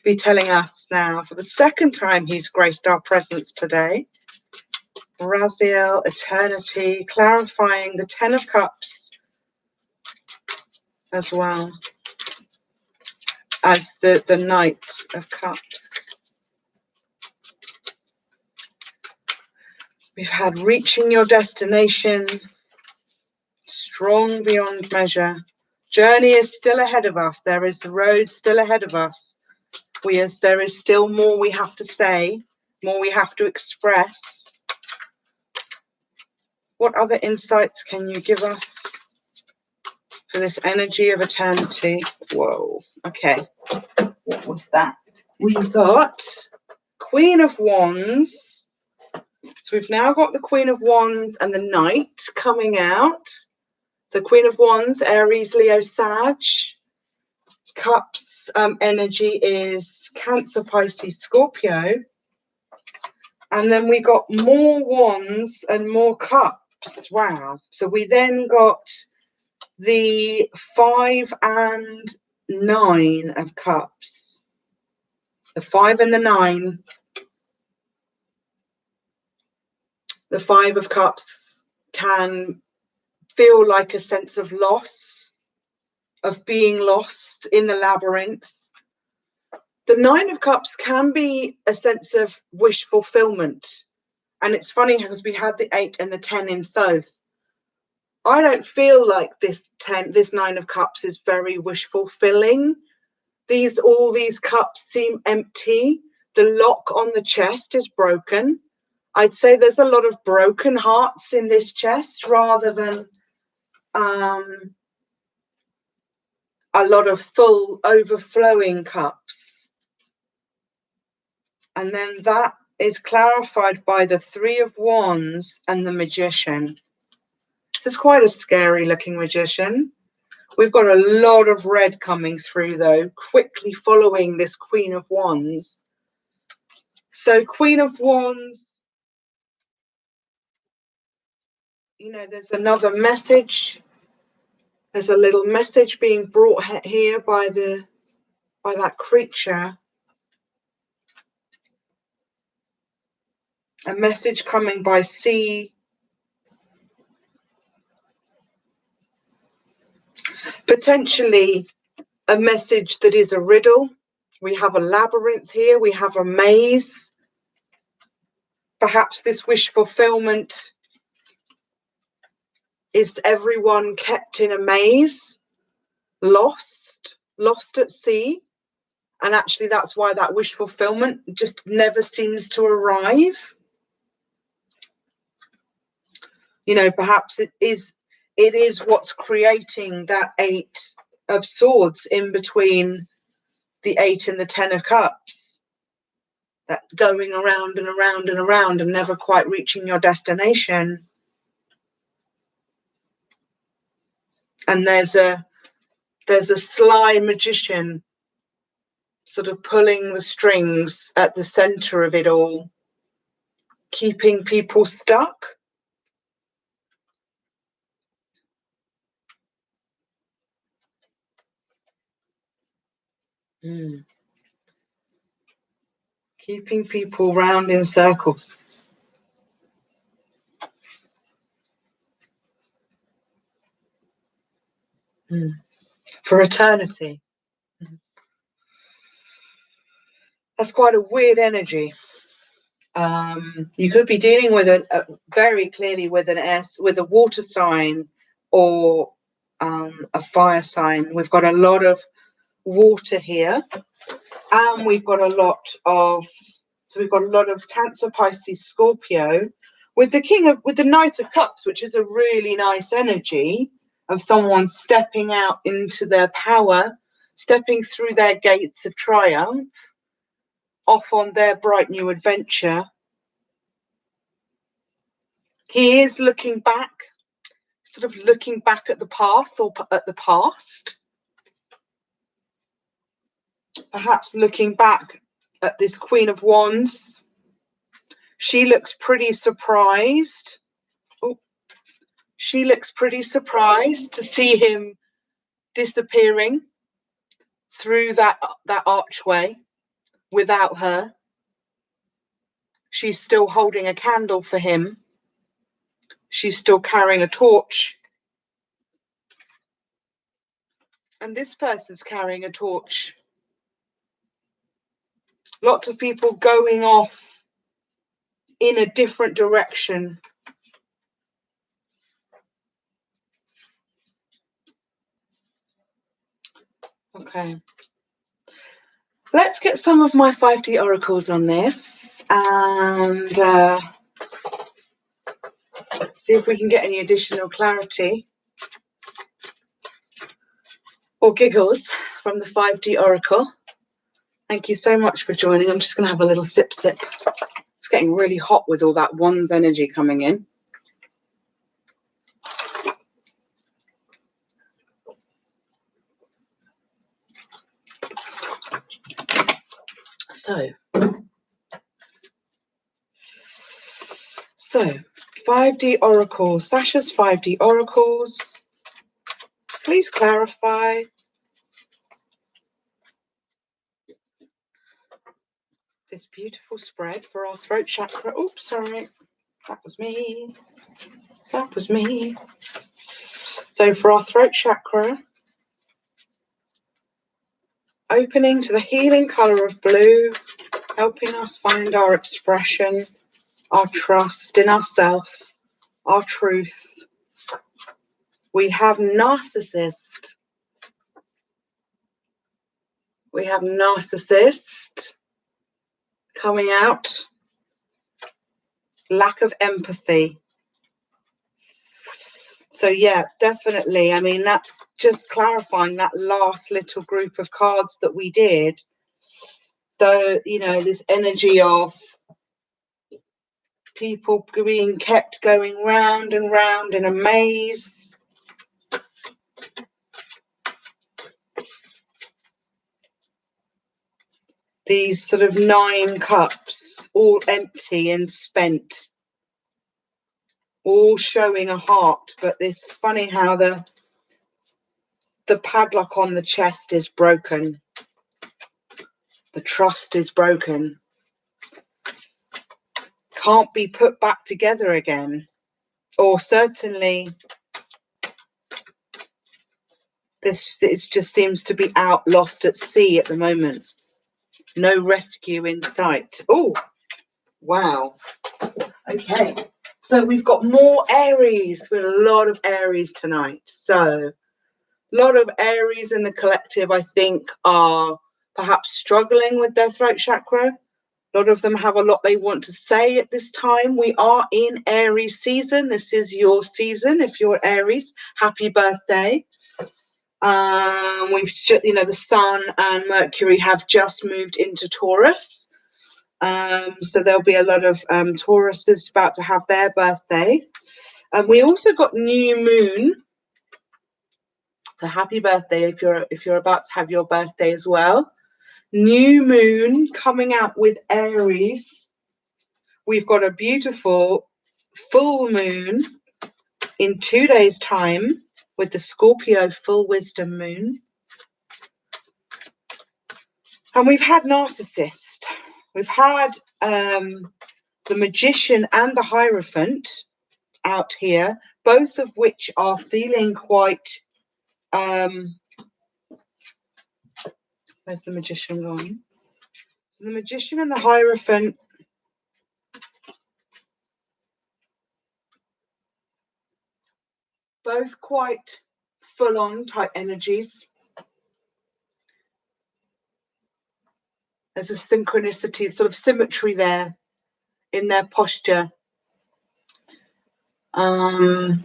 [SPEAKER 2] be telling us now for the second time he's graced our presence today? Raziel, eternity, clarifying the 10 of Cups as well as the Knight of Cups. We've had reaching your destination, strong beyond measure. Journey is still ahead of us. There is the road still ahead of us. There is still more we have to say, more we have to express. What other insights can you give us for this energy of eternity? Whoa, okay. What was that? We've got Queen of Wands. So we've now got the Queen of Wands and the Knight coming out. The Queen of Wands, Aries, Leo, Sag. Cups energy is Cancer, Pisces, Scorpio. And then we got more Wands and more Cups. Wow. So we then got the 5 and 9 of Cups. The 5 and the 9. The 5 of Cups can feel like a sense of loss, of being lost in the labyrinth. The 9 of Cups can be a sense of wish fulfillment. And it's funny because we had the 8 and the 10 in Thoth. I don't feel like this 9 of Cups is very wish fulfilling. All these cups seem empty. The lock on the chest is broken. I'd say there's a lot of broken hearts in this chest rather than a lot of full overflowing cups. And then that is clarified by the 3 of Wands and the Magician. This is quite a scary looking Magician. We've got a lot of red coming through though, quickly following this Queen of Wands. So Queen of Wands, you know, there's another message. There's a little message being brought here by that creature. A message coming by sea. Potentially a message that is a riddle. We have a labyrinth here. We have a maze. Perhaps this wish fulfillment is everyone kept in a maze, lost at sea. And actually that's why that wish fulfillment just never seems to arrive. You know, perhaps it is what's creating that 8 of Swords in between the 8 and the 10 of Cups. That going around and around and around and never quite reaching your destination. And there's a sly magician sort of pulling the strings at the center of it all, keeping people stuck. Keeping people round in circles. For eternity. That's quite a weird energy. You could be dealing with very clearly with with a water sign or a fire sign. We've got a lot of water here, and we've got a lot of Cancer, Pisces, Scorpio, with the Knight of Cups, which is a really nice energy of someone stepping out into their power, stepping through their gates of triumph, off on their bright new adventure. He is looking back, sort of looking back at the path or at the past. Perhaps looking back at this Queen of Wands. She looks pretty surprised. She looks pretty surprised to see him disappearing through that archway without her. She's still holding a candle for him. She's still carrying a torch. And this person's carrying a torch. Lots of people going off in a different direction. Okay. Let's get some of my 5D oracles on this and see if we can get any additional clarity or giggles from the 5D oracle. Thank you so much for joining. I'm just going to have a little sip. It's getting really hot with all that Wands energy coming in. So 5D oracles, Sasha's 5D oracles. please clarify this beautiful spread for our throat chakra. Oops, sorry, that was me. That was me. So for our throat chakra, opening to the healing colour of blue, helping us find our expression, our trust in ourselves, our truth. We have narcissist. We have narcissist coming out. Lack of empathy. So yeah, definitely. I mean, that just clarifying that last little group of cards that we did, though, you know, this energy of people being kept going round and round in a maze. These sort of 9 cups, all empty and spent, all showing a heart, but it's funny how the padlock on the chest is broken. The trust is broken. Can't be put back together again. Or certainly this just seems to be out, lost at sea at the moment. No rescue in sight. Oh, wow. Okay. So we've got more Aries. We've got a lot of Aries tonight. So a lot of Aries in the collective, I think, are perhaps struggling with their throat chakra. A lot of them have a lot they want to say at this time. We are in Aries season. This is your season. If you're Aries, happy birthday. The Sun and Mercury have just moved into Taurus. So there'll be a lot of Tauruses about to have their birthday. We also got new moon. So happy birthday if you're about to have your birthday as well. New moon coming out with Aries. We've got a beautiful full moon in 2 days' time with the Scorpio full wisdom moon. And we've had narcissist. We've had the magician and the Hierophant out here, both of which are feeling quite... where's the magician gone? So the magician and the Hierophant both quite full-on type energies. There's a synchronicity, sort of symmetry there in their posture. Could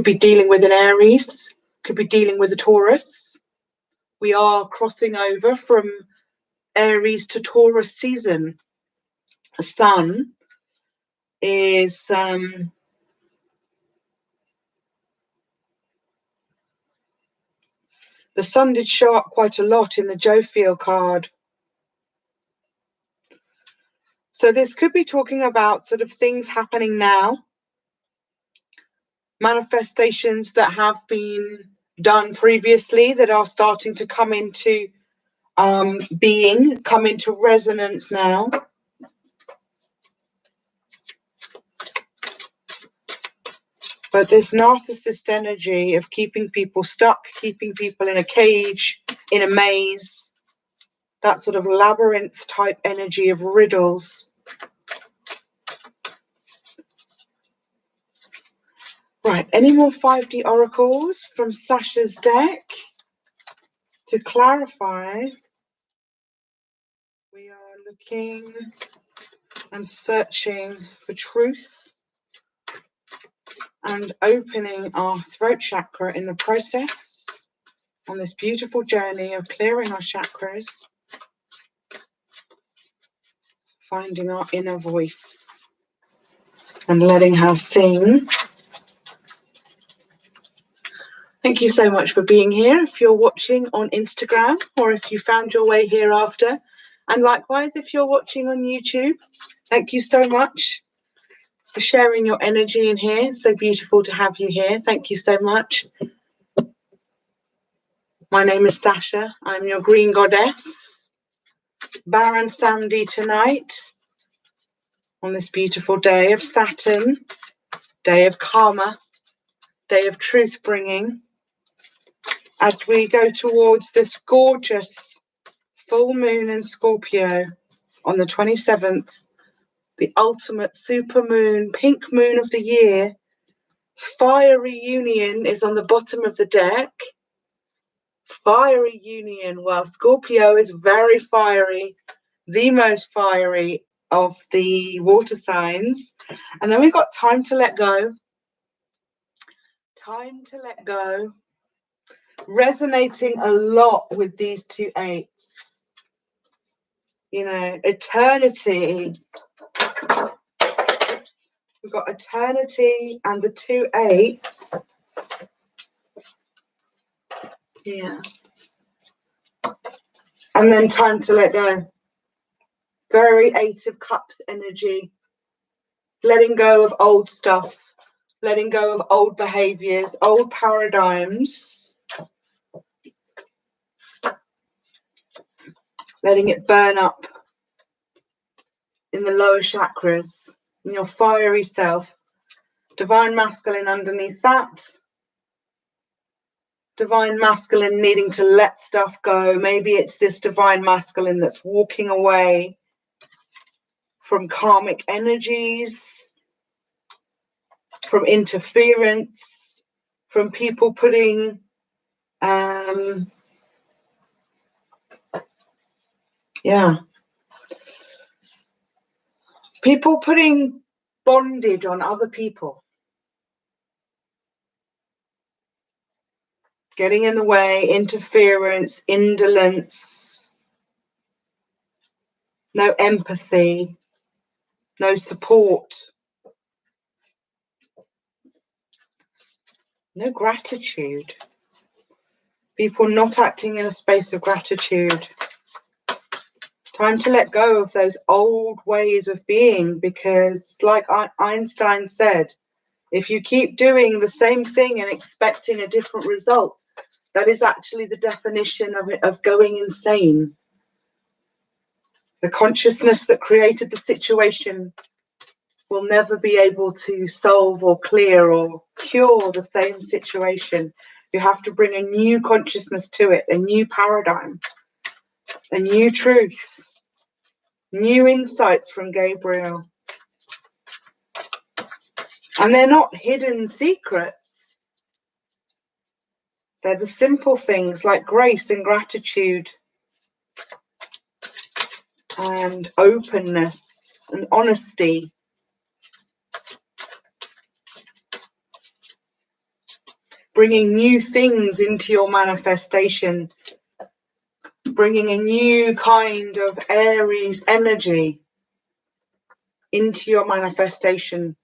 [SPEAKER 2] be dealing with an Aries, could be dealing with a Taurus. We are crossing over from Aries to Taurus season. The Sun is the Sun did show up quite a lot in the Jophiel card. So this could be talking about sort of things happening now, manifestations that have been done previously that are starting to come into being, come into resonance now. But this narcissist energy of keeping people stuck, keeping people in a cage, in a maze, that sort of labyrinth type energy of riddles. Right, any more 5D oracles from Sasha's deck to clarify? We are looking and searching for truth and opening our throat chakra in the process on this beautiful journey of clearing our chakras, finding our inner voice and letting her sing. Thank you so much for being here. If you're watching on Instagram or if you found your way here after, and likewise if you're watching on YouTube, thank you so much for sharing your energy in here. It's so beautiful to have you here. Thank you so much. My name is Sasha. I'm your green goddess. Baron Samedi tonight on this beautiful day of Saturn, day of karma, day of truth bringing, as we go towards this gorgeous full moon in Scorpio on the 27th, the ultimate super moon, pink moon of the year. Fiery union is on the bottom of the deck. Fiery union, while Scorpio is very fiery, the most fiery of the water signs. And then we've got time to let go. Time to let go. Resonating a lot with these two eights. You know, eternity. Oops. We've got eternity and the two eights. Yeah. And then time to let go. Very Eight of Cups energy. Letting go of old stuff. Letting go of old behaviors, old paradigms. Letting it burn up in the lower chakras, in your fiery self. Divine masculine underneath that. Divine masculine needing to let stuff go. Maybe it's this divine masculine that's walking away from karmic energies, from interference, from people putting people putting bondage on other people. Getting in the way, interference, indolence, no empathy, no support, no gratitude. People not acting in a space of gratitude. Time to let go of those old ways of being, because like Einstein said, if you keep doing the same thing and expecting a different result, that is actually the definition of going insane. The consciousness that created the situation will never be able to solve or clear or cure the same situation. You have to bring a new consciousness to it, a new paradigm, a new truth, new insights from Gabriel. And they're not hidden secrets. They're the simple things like grace and gratitude and openness and honesty. Bringing new things into your manifestation. Bringing a new kind of Aries energy into your manifestation.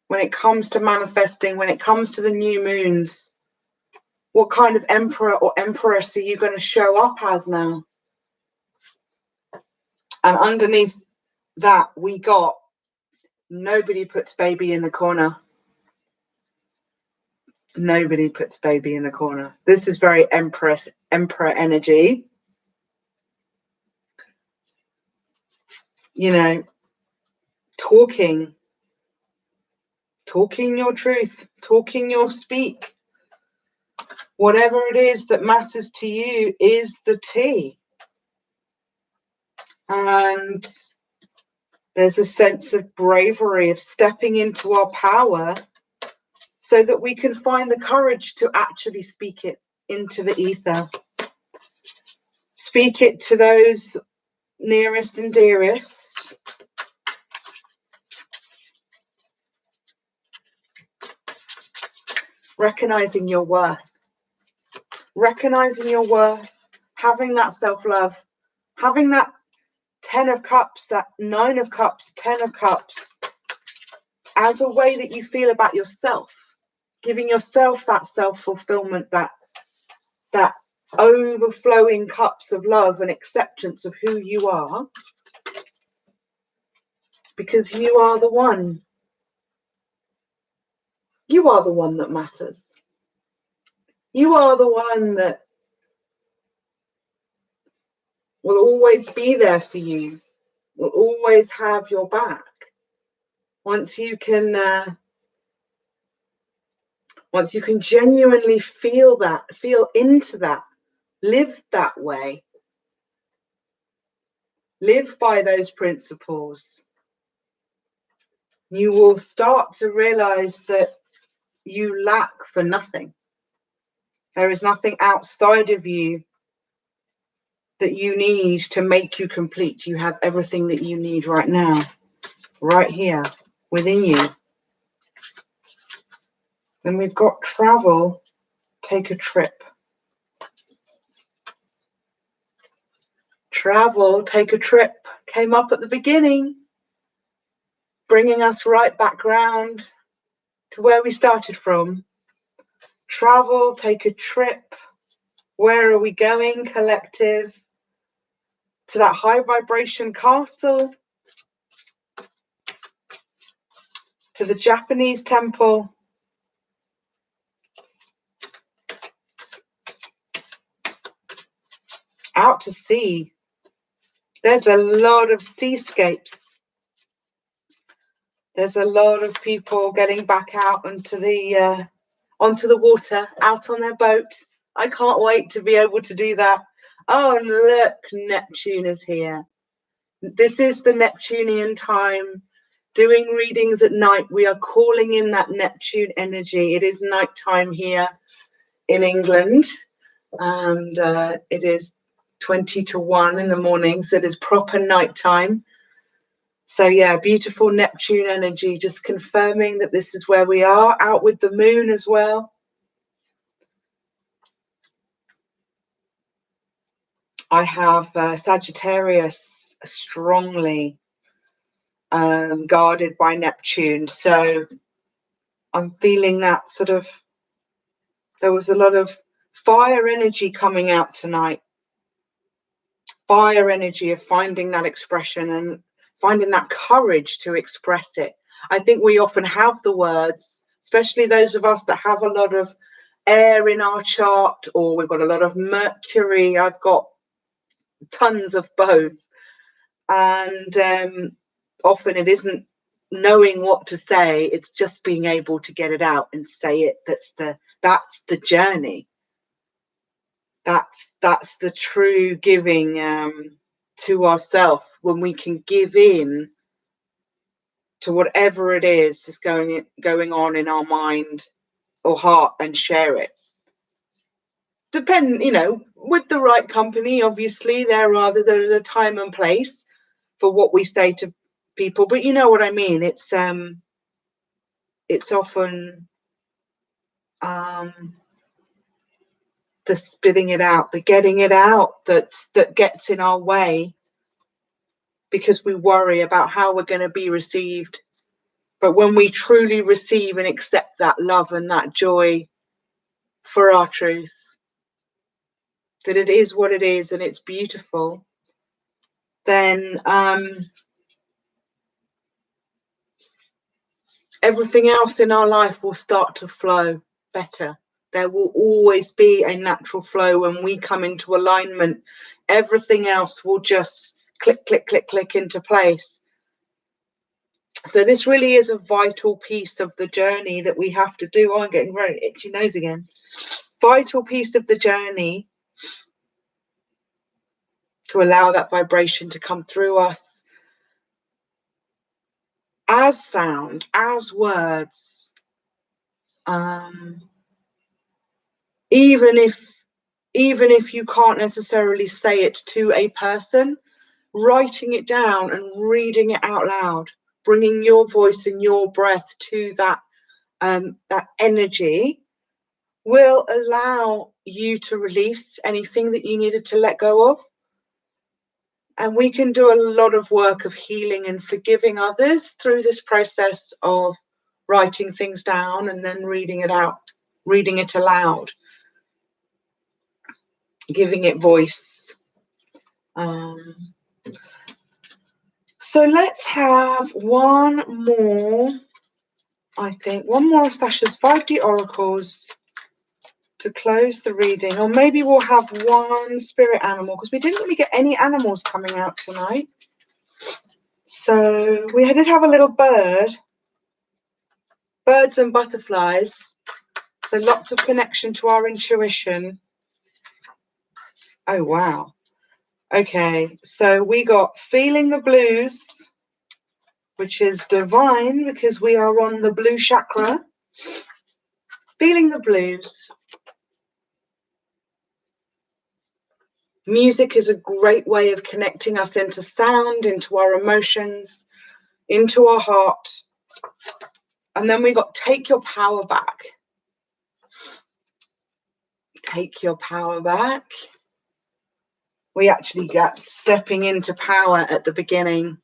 [SPEAKER 2] When it comes to manifesting, when it comes to the new moons, what kind of emperor or empress are you going to show up as now? And underneath that, we got nobody puts baby in the corner. Nobody puts baby in the corner. This is very emperor energy. You know, talking your truth, talking your speak. Whatever it is that matters to you is the tea. And there's a sense of bravery, of stepping into our power so that we can find the courage to actually speak it into the ether. Speak it to those nearest and dearest. Recognizing your worth. Recognizing your worth. Having that self-love. Having that 10 of cups, that 9 of cups, 10 of cups, as a way that you feel about yourself, giving yourself that self-fulfillment, that overflowing cups of love and acceptance of who you are, because you are the one. You are the one that matters. You are the one that will always be there for you, will always have your back. Once you can genuinely feel that, feel into that, live that way, live by those principles, you will start to realize that you lack for nothing. There is nothing outside of you that you need to make you complete. You have everything that you need right now, right here, within you. Then we've got travel, take a trip. Travel, take a trip, came up at the beginning, bringing us right back round to where we started from. Travel, take a trip. Where are we going, collective? To that high vibration castle, to the Japanese temple, out to sea. There's a lot of seascapes. There's a lot of people getting back out onto the water, out on their boat. I can't wait to be able to do that. Oh, and look, Neptune is here. This is the Neptunian time. Doing readings at night, we are calling in that Neptune energy. It is nighttime here in England, and it is 20 to 1 in the morning, so it is proper nighttime. So yeah, beautiful Neptune energy, just confirming that this is where we are, out with the moon as well. I have Sagittarius strongly guarded by Neptune, so I'm feeling that sort of, there was a lot of fire energy coming out tonight. Fire energy of finding that expression and finding that courage to express it. I think we often have the words, especially those of us that have a lot of air in our chart, or we've got a lot of Mercury. I've got tons of both. And often it isn't knowing what to say, it's just being able to get it out and say it. That's the journey. That's the true giving to ourselves, when we can give in to whatever it is going on in our mind or heart and share it. With the right company, obviously there's a time and place for what we say to people, but you know what I mean. It's often the spitting it out, the getting it out that gets in our way, because we worry about how we're going to be received. But when we truly receive and accept that love and that joy for our truth, that it is what it is and it's beautiful, then everything else in our life will start to flow better. There will always be a natural flow when we come into alignment. Everything else will just click, click, click, click into place. So this really is a vital piece of the journey that we have to do. Oh, I'm getting very itchy nose again. Vital piece of the journey to allow that vibration to come through us as sound, as words. Even if you can't necessarily say it to a person, writing it down and reading it out loud, bringing your voice and your breath to that energy, will allow you to release anything that you needed to let go of. And we can do a lot of work of healing and forgiving others through this process of writing things down and then reading it out, reading it aloud, giving it voice. So let's have one more of Sasha's 5D oracles to close the reading, or maybe we'll have one spirit animal, because we didn't really get any animals coming out tonight. So we did have a little bird, birds and butterflies. So lots of connection to our intuition. Oh, wow. Okay, so we got feeling the blues, which is divine because we are on the blue chakra. Feeling the blues. Music is a great way of connecting us into sound, into our emotions, into our heart. And then we got take your power back. Take your power back. We actually get stepping into power at the beginning.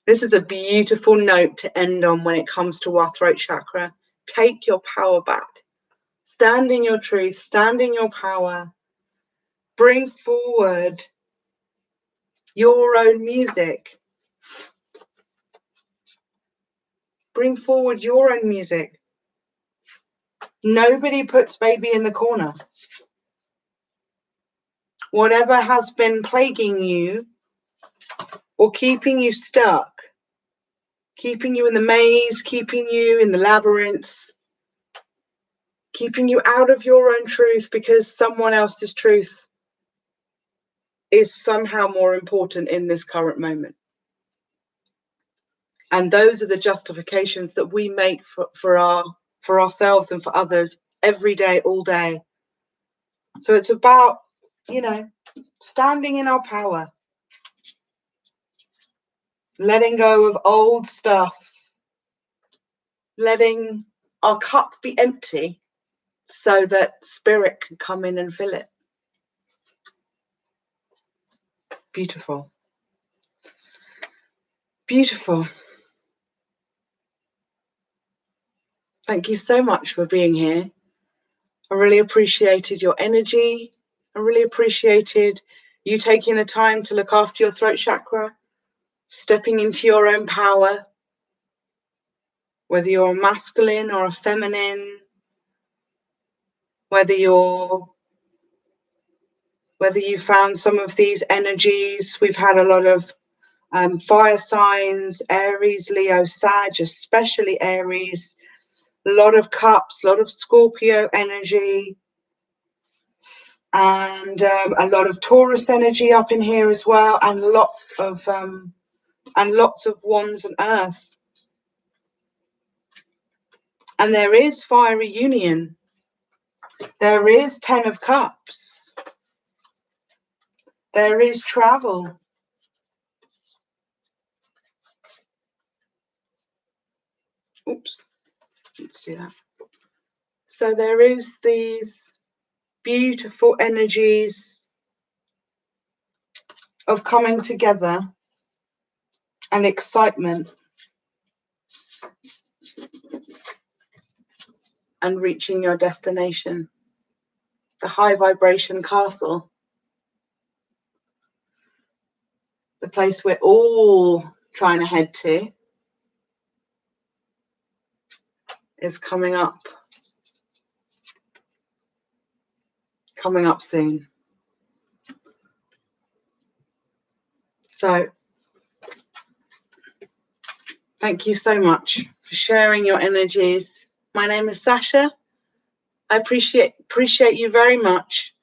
[SPEAKER 2] This is a beautiful note to end on when it comes to our throat chakra. Take your power back. Stand in your truth, stand in your power. Bring forward your own music. Bring forward your own music. Nobody puts baby in the corner. Whatever has been plaguing you or keeping you stuck, keeping you in the maze, keeping you in the labyrinth, keeping you out of your own truth because someone else's truth is somehow more important in this current moment. And those are the justifications that we make for ourselves and for others every day, all day. So it's about, standing in our power, letting go of old stuff, letting our cup be empty so that spirit can come in and fill it. Beautiful. Beautiful. Thank you so much for being here. I really appreciated your energy. I really appreciated you taking the time to look after your throat chakra, stepping into your own power, whether you're a masculine or a feminine, whether you found some of these energies. We've had a lot of fire signs, Aries, Leo, Sag, especially Aries, a lot of cups, a lot of Scorpio energy, and a lot of Taurus energy up in here as well, and lots of wands and earth. And there is fiery union. There is 10 of cups. There is travel. Oops, let's do that. So there is these beautiful energies of coming together and excitement and reaching your destination, the high vibration castle, the place we're all trying to head to, is coming up soon. So thank you so much for sharing your energies. My name is Sasha. I appreciate you very much.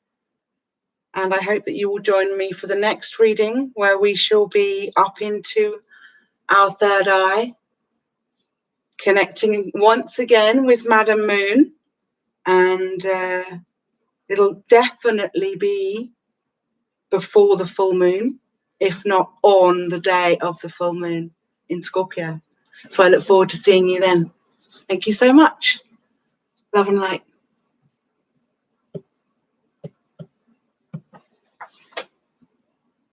[SPEAKER 2] And I hope that you will join me for the next reading, where we shall be up into our third eye, connecting once again with Madam Moon. And it'll definitely be before the full moon, if not on the day of the full moon in Scorpio. So I look forward to seeing you then. Thank you so much. Love and light.